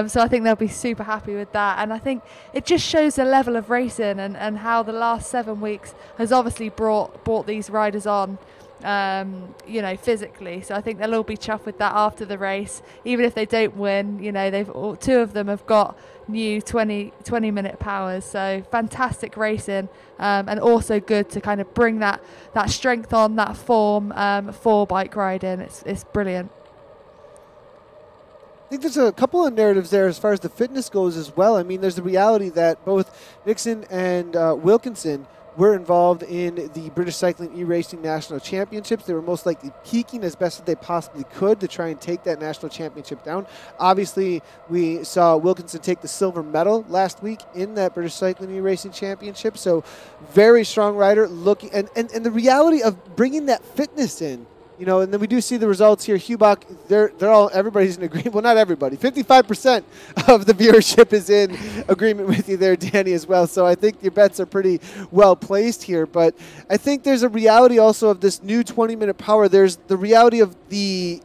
So I think they'll be super happy with that. And I think it just shows the level of racing and how the last 7 weeks has obviously brought these riders on. You know, physically. So I think they'll all be chuffed with that after the race. Even if they don't win, you know, 2 of them have got new 20-minute powers. So fantastic racing, and also good to kind of bring that strength on, that form for bike riding. It's brilliant. I think there's a couple of narratives there as far as the fitness goes as well. I mean, there's the reality that both Dixon and Wilkinson were involved in the British Cycling E-Racing National Championships. They were most likely peaking as best as they possibly could to try and take that national championship down. Obviously, we saw Wilkinson take the silver medal last week in that British Cycling E-Racing Championship. So very strong rider looking, and the reality of bringing that fitness in. You know, and then we do see the results here. Hubach, everybody's in agreement. Well, not everybody. 55% of the viewership is in agreement with you there, Danny, as well. So I think your bets are pretty well placed here. But I think there's a reality also of this new 20-minute power. There's the reality of the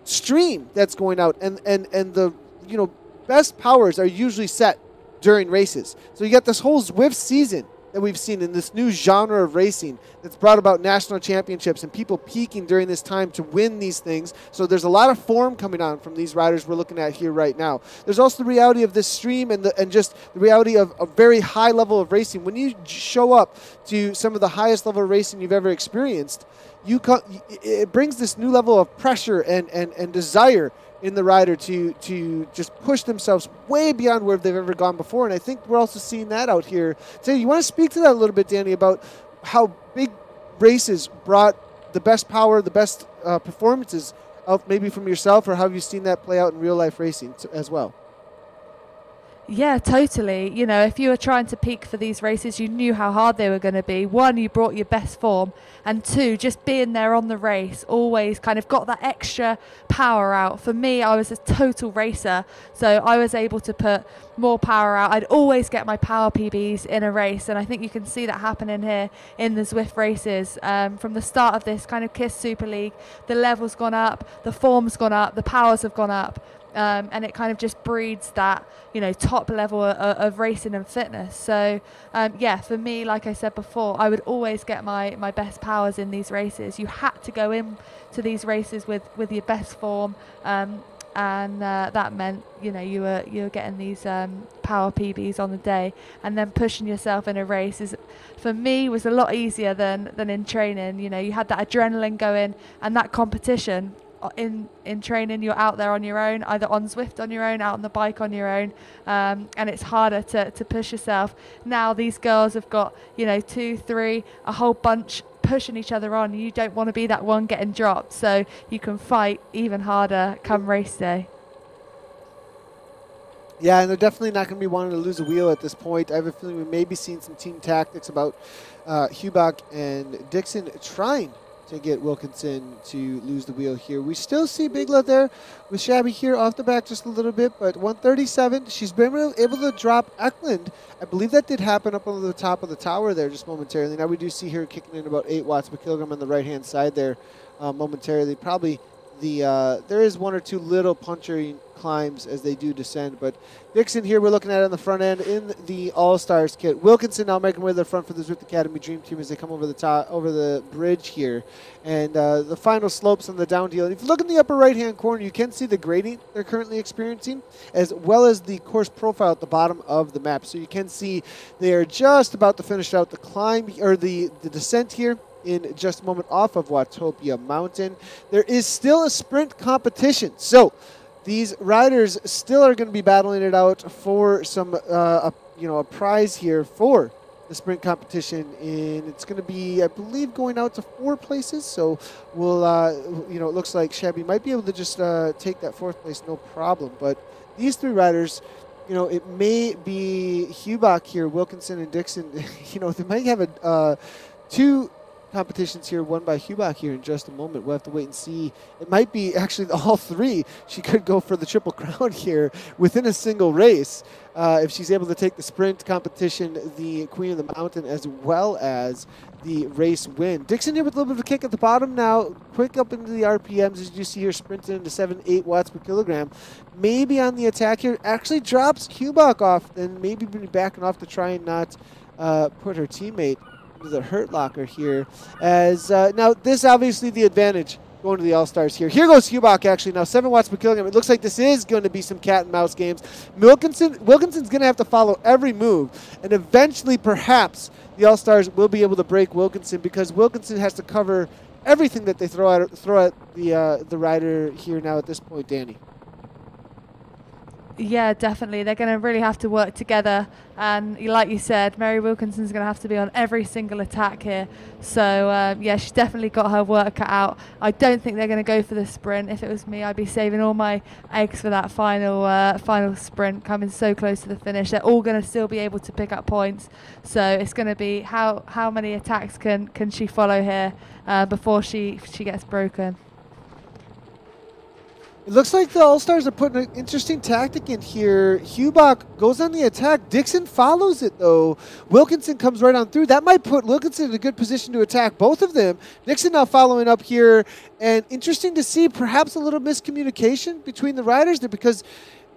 stream that's going out, and the, you know, best powers are usually set during races. So you got this whole Zwift season that we've seen in this new genre of racing that's brought about national championships and people peaking during this time to win these things. So there's a lot of form coming on from these riders we're looking at here right now. There's also the reality of this stream and just the reality of a very high level of racing. When you show up to some of the highest level of racing you've ever experienced, it brings this new level of pressure and desire in the rider to just push themselves way beyond where they've ever gone before. And I think we're also seeing that out here. So you want to speak to that a little bit, Danny, about how big races brought the best power, the best performances out maybe from yourself, or how have you seen that play out in real life racing as well? Yeah, totally. You know, if you were trying to peak for these races, you knew how hard they were going to be. One, you brought your best form, and two, just being there on the race always kind of got that extra power out. For me, I was a total racer, so I was able to put more power out. I'd always get my power PBs in a race, and I think you can see that happening here in the Zwift races. From the start of this kind of KISS Super League, the level's gone up, the form's gone up, the powers have gone up. And it kind of just breeds that, you know, top level of racing and fitness. So, yeah, for me, like I said before, I would always get my best powers in these races. You had to go in to these races with your best form, and that meant, you know, you were getting these power PBs on the day, and then pushing yourself in a race is, for me, was a lot easier than in training. You know, you had that adrenaline going, and that competition. In training, you're out there on your own, either on Zwift on your own, out on the bike on your own, and it's harder to push yourself. Now these girls have got, you know, 2, 3, a whole bunch pushing each other on. You don't want to be that one getting dropped, so you can fight even harder come race day. Yeah, and they're definitely not going to be wanting to lose a wheel at this point. I have a feeling we may be seeing some team tactics about Hubach and Dixon trying to get Wilkinson to lose the wheel here. We still see Bigla there with Shabby here off the back just a little bit, but 137. She's been able to drop Eklund. I believe that did happen up on the top of the tower there just momentarily. Now we do see her kicking in about 8 watts per kilogram on the right-hand side there momentarily. Probably there is 1 or 2 little puncturing climbs as they do descend, but Dixon here we're looking at on the front end in the All-Stars kit. Wilkinson now making way to the front for the Zwift Academy Dream Team as they come over the top, over the bridge here, and the final slopes on the downhill. And if you look in the upper right-hand corner, you can see the grading they're currently experiencing, as well as the course profile at the bottom of the map. So you can see they are just about to finish out the climb or the descent here in just a moment off of Watopia Mountain. There is still a sprint competition, so these riders still are going to be battling it out for some, a prize here for the sprint competition. And it's going to be, I believe, going out to 4 places. So we'll, it looks like Shabby might be able to just take that 4th place, no problem. But these 3 riders, you know, it may be Hubach here, Wilkinson and Dixon. You know, they might have 2 competitions here won by Hubach here in just a moment. We'll have to wait and see. It might be actually all 3. She could go for the Triple Crown here within a single race if she's able to take the sprint competition, the Queen of the Mountain, as well as the race win. Dixon here with a little bit of a kick at the bottom now, quick up into the RPMs as you see her sprinting into 7-8 watts per kilogram. Maybe on the attack here, actually drops Hubach off, then maybe be backing off to try and not put her teammate the hurt locker here, as now this obviously the advantage going to the All-Stars here. Here goes Hubach actually now 7 watts per kilogram. It looks like this is going to be some cat and mouse games. Wilkinson's going to have to follow every move, and eventually perhaps the All-Stars will be able to break Wilkinson, because Wilkinson has to cover everything that they throw at the rider here now at this point, Danny. Yeah, definitely. They're going to really have to work together. And like you said, Mary Wilkinson's going to have to be on every single attack here. So, yeah, she's definitely got her work cut out. I don't think they're going to go for the sprint. If it was me, I'd be saving all my eggs for that final sprint, coming so close to the finish. They're all going to still be able to pick up points. So it's going to be how many attacks can she follow here before she gets broken. It looks like the All-Stars are putting an interesting tactic in here. Hubach goes on the attack. Dixon follows it, though. Wilkinson comes right on through. That might put Wilkinson in a good position to attack both of them. Dixon now following up here. And interesting to see perhaps a little miscommunication between the riders there, because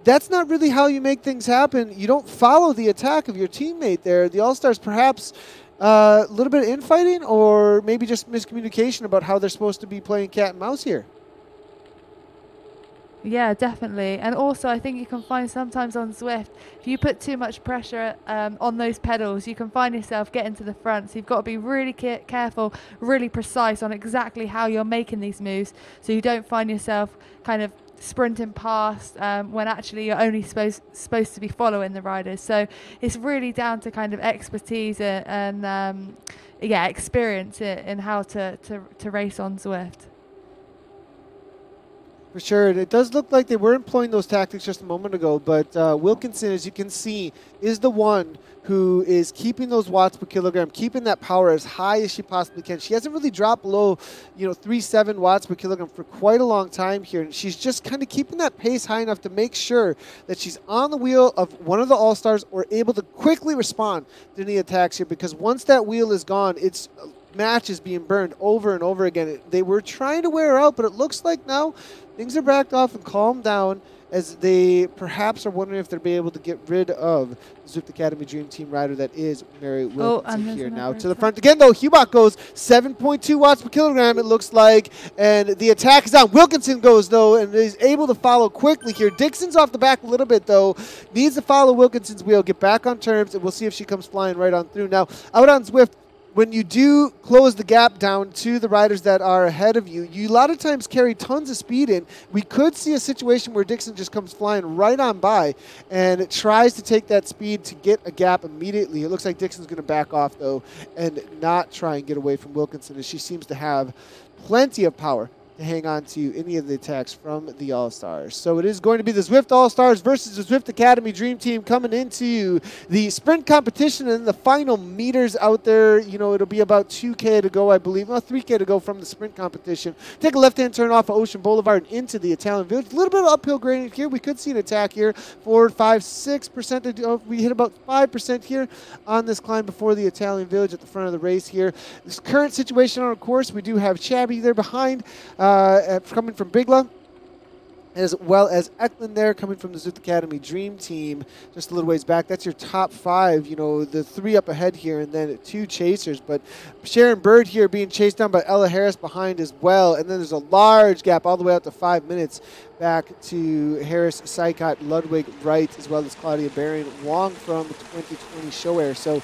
that's not really how you make things happen. You don't follow the attack of your teammate there. The All-Stars perhaps a little bit of infighting, or maybe just miscommunication about how they're supposed to be playing cat and mouse here. Yeah, definitely. And also, I think you can find sometimes on Zwift, if you put too much pressure on those pedals, you can find yourself getting to the front. So you've got to be really careful, really precise on exactly how you're making these moves, so you don't find yourself kind of sprinting past when actually you're only supposed to be following the riders. So it's really down to kind of expertise and experience in how to race on Zwift. For sure. It does look like they were employing those tactics just a moment ago, but Wilkinson, as you can see, is the one who is keeping those watts per kilogram, keeping that power as high as she possibly can. She hasn't really dropped below, 3.7 watts per kilogram for quite a long time here, and she's just kind of keeping that pace high enough to make sure that she's on the wheel of one of the All-Stars or able to quickly respond to any attacks here, because once that wheel is gone, it's match is being burned over and over again. They were trying to wear her out, but it looks like now things are backed off and calmed down, as they perhaps are wondering if they'll be able to get rid of the Zwift Academy Dream Team rider that is Mary Wilkinson here. Now to the front again, though. Hubach goes 7.2 watts per kilogram, it looks like, and the attack is on. Wilkinson goes, though, and is able to follow quickly here. Dixon's off the back a little bit, though. Needs to follow Wilkinson's wheel, get back on terms, and we'll see if she comes flying right on through. Now, out on Zwift, when you do close the gap down to the riders that are ahead of you, you a lot of times carry tons of speed in. We could see a situation where Dixon just comes flying right on by and it tries to take that speed to get a gap immediately. It looks like Dixon's going to back off, though, and not try and get away from Wilkinson, as she seems to have plenty of power to hang on to any of the attacks from the All-Stars. So it is going to be the Zwift All-Stars versus the Zwift Academy Dream Team coming into the sprint competition and the final meters out there. It'll be about 2K to go, I believe. Well, 3K to go from the sprint competition. Take a left-hand turn off of Ocean Boulevard into the Italian Village. A little bit of uphill gradient here. We could see an attack here. 4, 5, 6%. We hit about 5% here on this climb before the Italian Village at the front of the race here. This current situation on our course, we do have Shabby there behind. Coming from Bigla, as well as Eklund there coming from the Zwift Academy Dream Team just a little ways back. That's your top 5, the 3 up ahead here, and then 2 chasers. But Sharon Bird here being chased down by Ella Harris behind as well, and then there's a large gap all the way out to 5 minutes back to Harris, Sykott, Ludwig, Wright, as well as Claudia Baring, Wong from the 2020 Show Air. So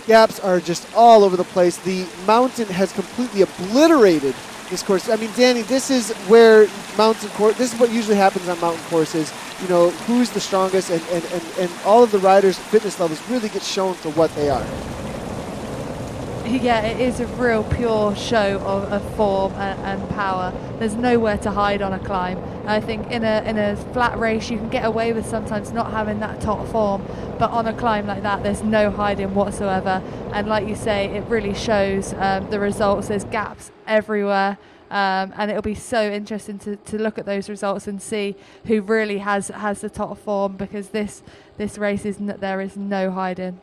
gaps are just all over the place. The mountain has completely obliterated this course. I mean, Danny, this is where this is what usually happens on mountain courses. Who's the strongest, and all of the riders' fitness levels really get shown for what they are. Yeah, it is a real pure show of form and power. There's nowhere to hide on a climb. I think in a flat race you can get away with sometimes not having that top form, but on a climb like that there's no hiding whatsoever. And like you say, it really shows the results. There's gaps everywhere. And it'll be so interesting to look at those results and see who really has the top form, because this race there is no hiding.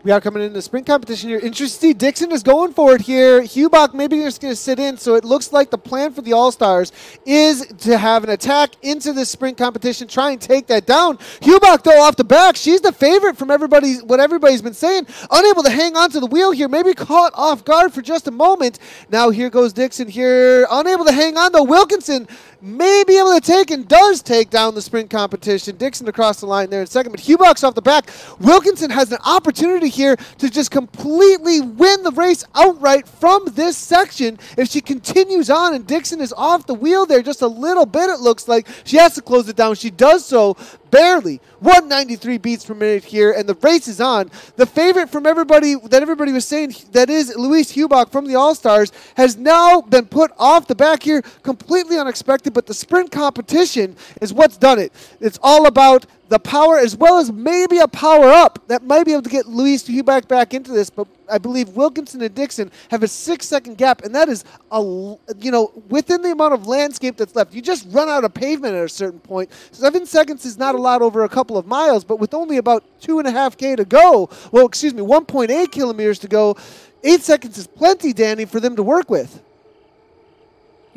We are coming into the sprint competition here. Interesting. Dixon is going for it here. Hubach maybe just going to sit in. So it looks like the plan for the All-Stars is to have an attack into this sprint competition, try and take that down. Hubach, though, off the back, she's the favorite from what everybody's been saying. Unable to hang on to the wheel here. Maybe caught off guard for just a moment. Now here goes Dixon here. Unable to hang on, though. Wilkinson may be able to take and does take down the sprint competition. Dixon across the line there in second, but Hubach's off the back. Wilkinson has an opportunity here to just completely win the race outright from this section if she continues on, and Dixon is off the wheel there just a little bit. It looks like she has to close it down. She does so barely. 193 beats per minute here, and the race is on. The favorite from everybody was saying, that is Louise Hubach from the All-Stars, has now been put off the back here, completely unexpected, but the sprint competition is what's done it. It's all about the power, as well as maybe a power-up that might be able to get Louise Hubach back into this, but I believe Wilkinson and Dixon have a 6-second gap, and that is, within the amount of landscape that's left. You just run out of pavement at a certain point. 7 seconds is not a lot over a couple of miles, but with only about 2.5K to go, 1.8 kilometers to go, 8 seconds is plenty, Danny, for them to work with.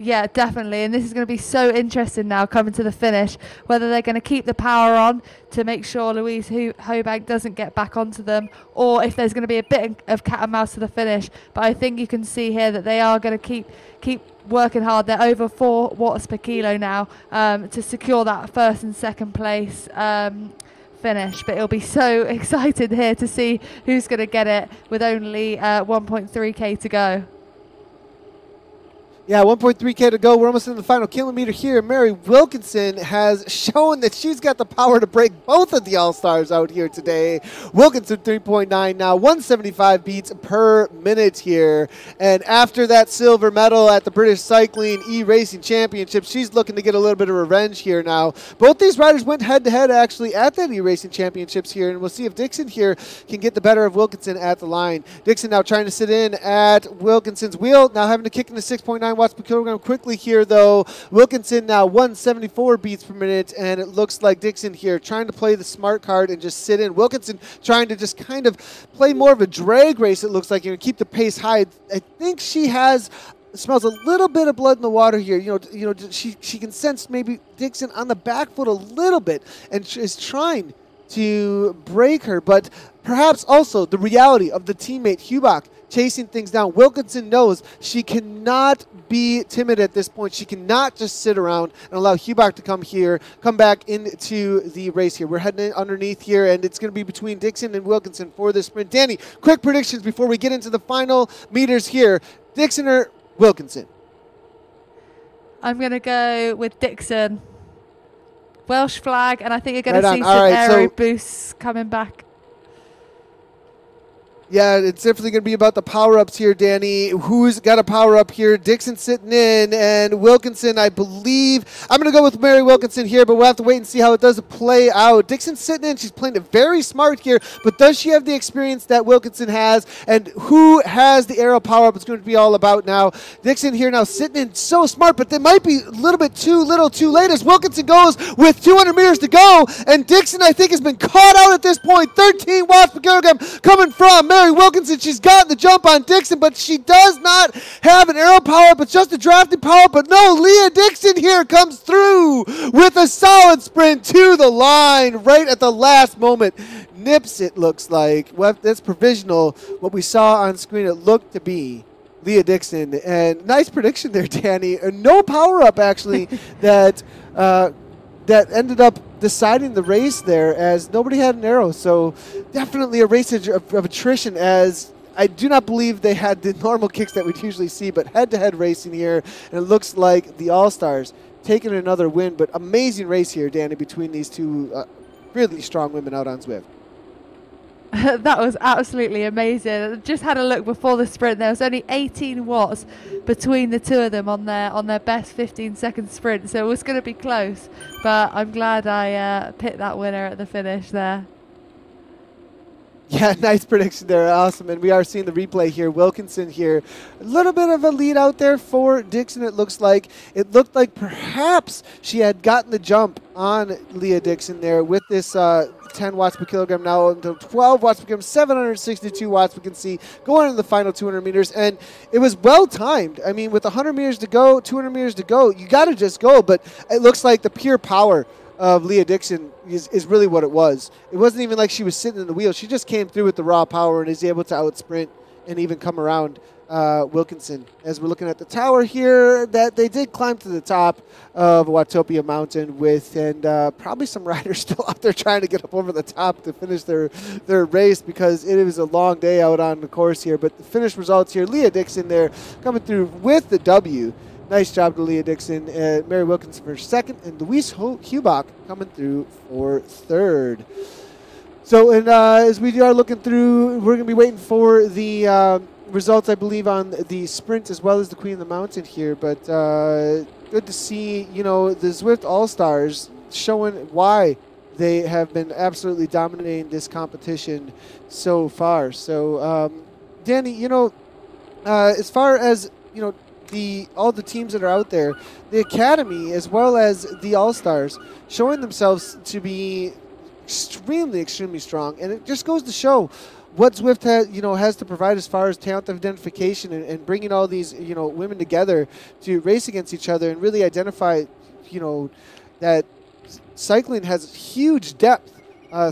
Yeah, definitely. And this is going to be so interesting now coming to the finish, whether they're going to keep the power on to make sure Louise Hubach doesn't get back onto them, or if there's going to be a bit of cat and mouse to the finish. But I think you can see here that they are going to keep working hard. They're over 4 watts per kilo now to secure that first and second place finish. But it'll be so exciting here to see who's going to get it with only 1.3K to go. Yeah, 1.3K to go. We're almost in the final kilometer here. Mary Wilkinson has shown that she's got the power to break both of the All-Stars out here today. Wilkinson 3.9 now, 175 beats per minute here. And after that silver medal at the British Cycling E-Racing Championship, she's looking to get a little bit of revenge here now. Both these riders went head-to-head actually at that E-Racing Championships here, and we'll see if Dixon here can get the better of Wilkinson at the line. Dixon now trying to sit in at Wilkinson's wheel, now having to kick into 6.9 watts per kilogram quickly here, though. Wilkinson now 174 beats per minute, and it looks like Dixon here trying to play the smart card and just sit in. Wilkinson trying to just kind of play more of a drag race, it looks like, and keep the pace high. I think she smells a little bit of blood in the water here. She can sense maybe Dixon on the back foot a little bit and is trying to break her, but perhaps also the reality of the teammate Hubach chasing things down. Wilkinson knows she cannot be timid at this point. She cannot just sit around and allow Hubach to come back into the race here. We're heading in underneath here, and it's going to be between Dixon and Wilkinson for this sprint. Danny, quick predictions before we get into the final meters here. Dixon or Wilkinson? I'm going to go with Dixon. Welsh flag, and I think you're going to see some aero boosts coming back. Yeah, it's definitely going to be about the power-ups here, Danny. Who's got a power-up here? Dixon sitting in, and Wilkinson, I believe. I'm going to go with Mary Wilkinson here, but we'll have to wait and see how it does play out. Dixon sitting in. She's playing it very smart here, but does she have the experience that Wilkinson has? And who has the aero power-up? It's going to be all about now. Dixon here now sitting in so smart, but they might be a little bit too little too late as Wilkinson goes with 200 meters to go, and Dixon, I think, has been caught out at this point. 13 watts per kilogram coming from Mary Wilkinson. She's gotten the jump on Dixon, but she does not have an aero power, but just a drafting power. But no, Leah Dixon here comes through with a solid sprint to the line right at the last moment. Nips, it looks like. Well, that's provisional. What we saw on screen, it looked to be Leah Dixon. And nice prediction there, Danny. No power-up, actually, that ended up deciding the race there, as nobody had an arrow. So definitely a race of attrition, as I do not believe they had the normal kicks that we'd usually see, but head-to-head racing here. And it looks like the All-Stars taking another win. But amazing race here, Danny, between these two really strong women out on Zwift. That was absolutely amazing. I just had a look before the sprint. There was only 18 watts between the two of them on their best 15-second sprint, so it was going to be close. But I'm glad I picked that winner at the finish there. Yeah, nice prediction there. Awesome. And we are seeing the replay here. Wilkinson here. A little bit of a lead out there for Dixon, it looks like. It looked like perhaps she had gotten the jump on Leah Dixon there with this 10 watts per kilogram now until 12 watts per kilogram, 762 watts we can see going into the final 200 meters. And it was well timed. I mean, with 100 meters to go, 200 meters to go, you got to just go. But it looks like the pure power of Leah Dixon is really what it was. It wasn't even like she was sitting in the wheel. She just came through with the raw power and is able to out-sprint and even come around Wilkinson. As we're looking at the tower here, that they did climb to the top of Watopia Mountain with, and probably some riders still out there trying to get up over the top to finish their race, because it was a long day out on the course here. But the finished results here, Leah Dixon there coming through with the W. Nice job to Leah Dixon. Mary Wilkinson for second, and Louise Hubach coming through for third. So, and as we are looking through, we're going to be waiting for the results, I believe, on the sprint as well as the Queen of the Mountain here. But good to see, the Zwift All-Stars showing why they have been absolutely dominating this competition so far. So, Danny, as far as, all the teams that are out there, the Academy as well as the All-Stars showing themselves to be extremely, extremely strong. And it just goes to show what Zwift has to provide as far as talent identification and bringing all these, women together to race against each other and really identify, that cycling has huge depth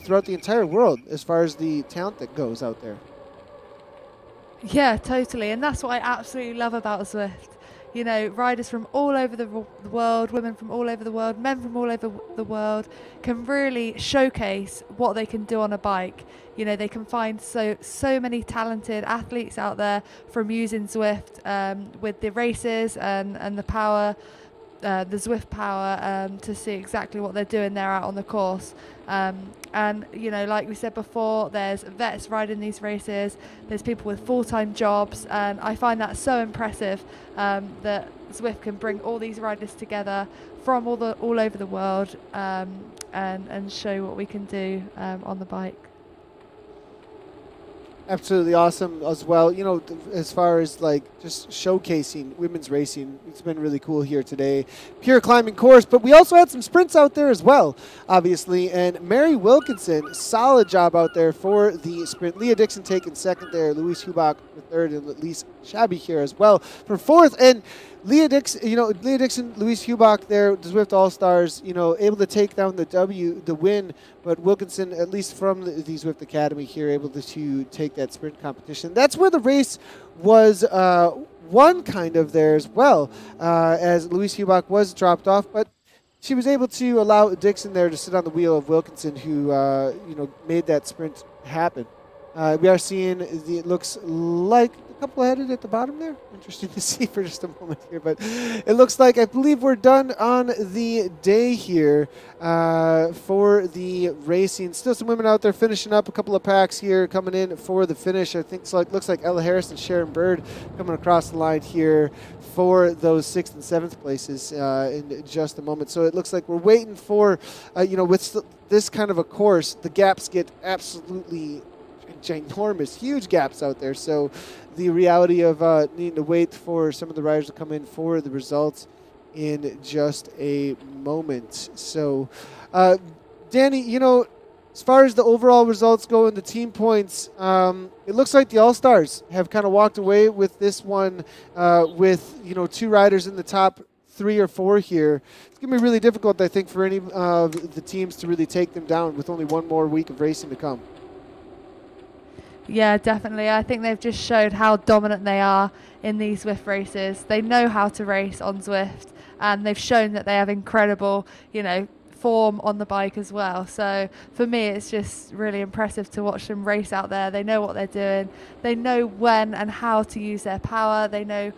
throughout the entire world as far as the talent that goes out there. Yeah, totally. And that's what I absolutely love about Zwift. you know, riders from all over the world, women from all over the world, men from all over the world can really showcase what they can do on a bike. You know, they can find so many talented athletes out there from using Zwift with the races and the power, the Zwift power, to see exactly what they're doing there out on the course. And, you know, like we said before, there's vets riding these races, there's people with full-time jobs, and I find that so impressive that Zwift can bring all these riders together from all over the world and show what we can do on the bike. Absolutely awesome as well. You know, as far as like just showcasing women's racing, it's been really cool here today. Pure climbing course, but we also had some sprints out there as well, obviously. And Mary Wilkinson, solid job out there for the sprint. Leah Dixon taking second there, Louise Hubach for third, and Elise Shabby here as well for fourth. And Leah Dixon, Louise Hubach there, the Zwift All-Stars, you know, able to take down the win, but Wilkinson, at least from the Zwift Academy here, able to take that sprint competition. That's where the race was won kind of there as well, as Louise Hubach was dropped off, but she was able to allow Dixon there to sit on the wheel of Wilkinson, who, you know, made that sprint happen. We are seeing, it looks like a couple headed at the bottom there. Interesting to see for just a moment here, but it looks like, I believe we're done on the day here for the racing. Still some women out there finishing up, a couple of packs here coming in for the finish. I think it's like, looks like Ella Harris and Sharon Bird coming across the line here for those 6th and 7th places in just a moment. So it looks like we're waiting for, you know, with this kind of a course, the gaps get absolutely ginormous, huge gaps out there. So the reality of needing to wait for some of the riders to come in for the results in just a moment. So, Danny, you know, as far as the overall results go and the team points, it looks like the All-Stars have kind of walked away with this one with, you know, 2 riders in the top 3 or 4 here. It's going to be really difficult, I think, for any of the teams to really take them down with only one more week of racing to come. Yeah, definitely. I think they've just showed how dominant they are in these Zwift races. They know how to race on Zwift, and they've shown that they have incredible, you know, form on the bike as well. So for me, it's just really impressive to watch them race out there. They know what they're doing. They know when and how to use their power. They know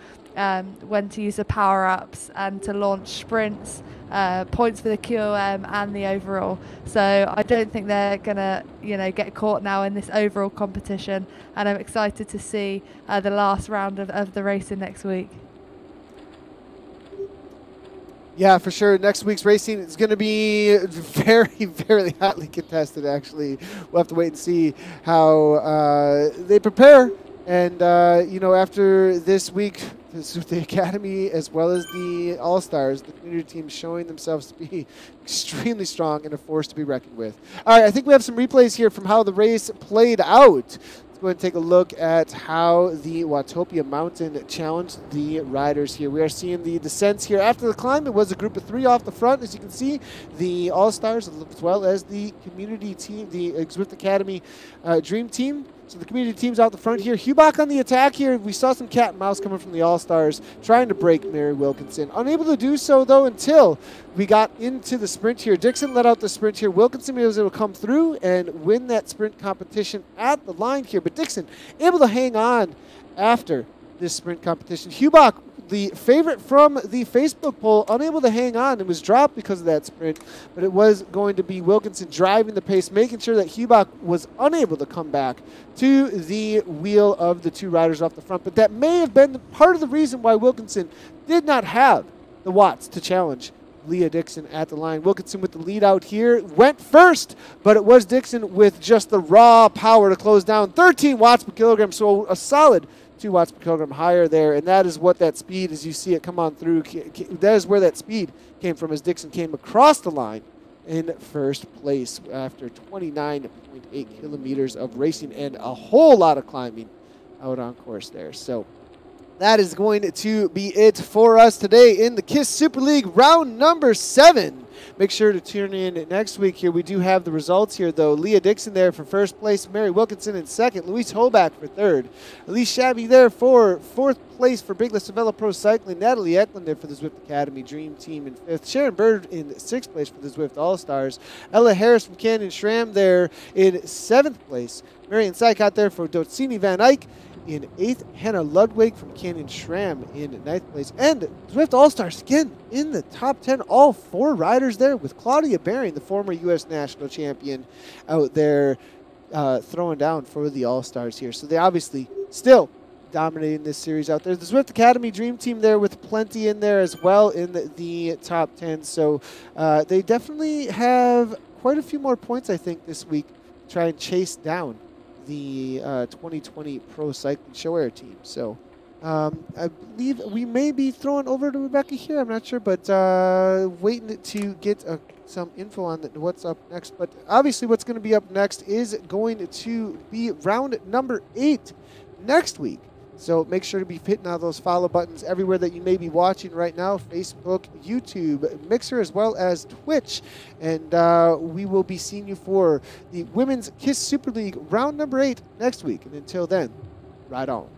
when to use the power-ups and to launch sprints, points for the QOM and the overall. So I don't think they're going to, you know, get caught now in this overall competition, and I'm excited to see the last round of the racing next week. Yeah, for sure. Next week's racing is going to be very, very hotly contested, actually. We'll have to wait and see how they prepare. And, you know, after this week, the Academy as well as the All-Stars, the community team showing themselves to be extremely strong and a force to be reckoned with. All right, I think we have some replays here from how the race played out. Let's go ahead and take a look at how the Watopia Mountain challenged the riders here. We are seeing the descents here. After the climb, it was a group of 3 off the front. As you can see, the All-Stars as well as the community team, the Zwift Academy Dream Team. So the community team's out the front here. Hubach on the attack here. We saw some cat and mouse coming from the All-Stars trying to break Mary Wilkinson. Unable to do so, though, until we got into the sprint here. Dixon let out the sprint here. Wilkinson was able to come through and win that sprint competition at the line here. But Dixon able to hang on after this sprint competition. Hubach, the favorite from the Facebook poll, unable to hang on and was dropped because of that sprint, but it was going to be Wilkinson driving the pace, making sure that Hubach was unable to come back to the wheel of the 2 riders off the front. But that may have been part of the reason why Wilkinson did not have the watts to challenge Leah Dixon at the line. Wilkinson with the lead out here went first, but it was Dixon with just the raw power to close down. 13 watts per kilogram, so a solid 2 watts per kilogram higher there, and that is what that speed, as you see it come on through, that is where that speed came from as Dixon came across the line in first place after 29.8 kilometers of racing and a whole lot of climbing out on course there. So that is going to be it for us today in the KISS Super League round number 7 make sure to tune in next week here. We do have the results here, though. Leah Dixon there for first place. Mary Wilkinson in second. Louise Hoback for third. Elise Shabby there for fourth place for Big Lasavella Pro Cycling. Natalie Eklund there for the Zwift Academy Dream Team in fifth. Sharon Bird in sixth place for the Zwift All-Stars. Ella Harris from Canyon Schramm there in seventh place. Marion Sykott there for Docini Van Eyck in 8th. Hannah Ludwig from Canyon Schramm in 9th place. And Zwift All-Stars again in the top 10. All 4 riders there, with Claudia Baring, the former U.S. national champion, out there throwing down for the All-Stars here. So they obviously still dominating this series out there. The Zwift Academy Dream Team there with plenty in there as well in the top 10. So they definitely have quite a few more points, I think, this week to try and chase down the 2020 Pro Cycling Show Air team. So I believe we may be throwing over to Rebecca here. I'm not sure, but waiting to get some info on what's up next. But obviously what's going to be up next is going to be round number 8 next week. So make sure to be hitting all those follow buttons everywhere that you may be watching right now. Facebook, YouTube, Mixer, as well as Twitch. And we will be seeing you for the Women's KISS Super League round number 8 next week. And until then, ride on.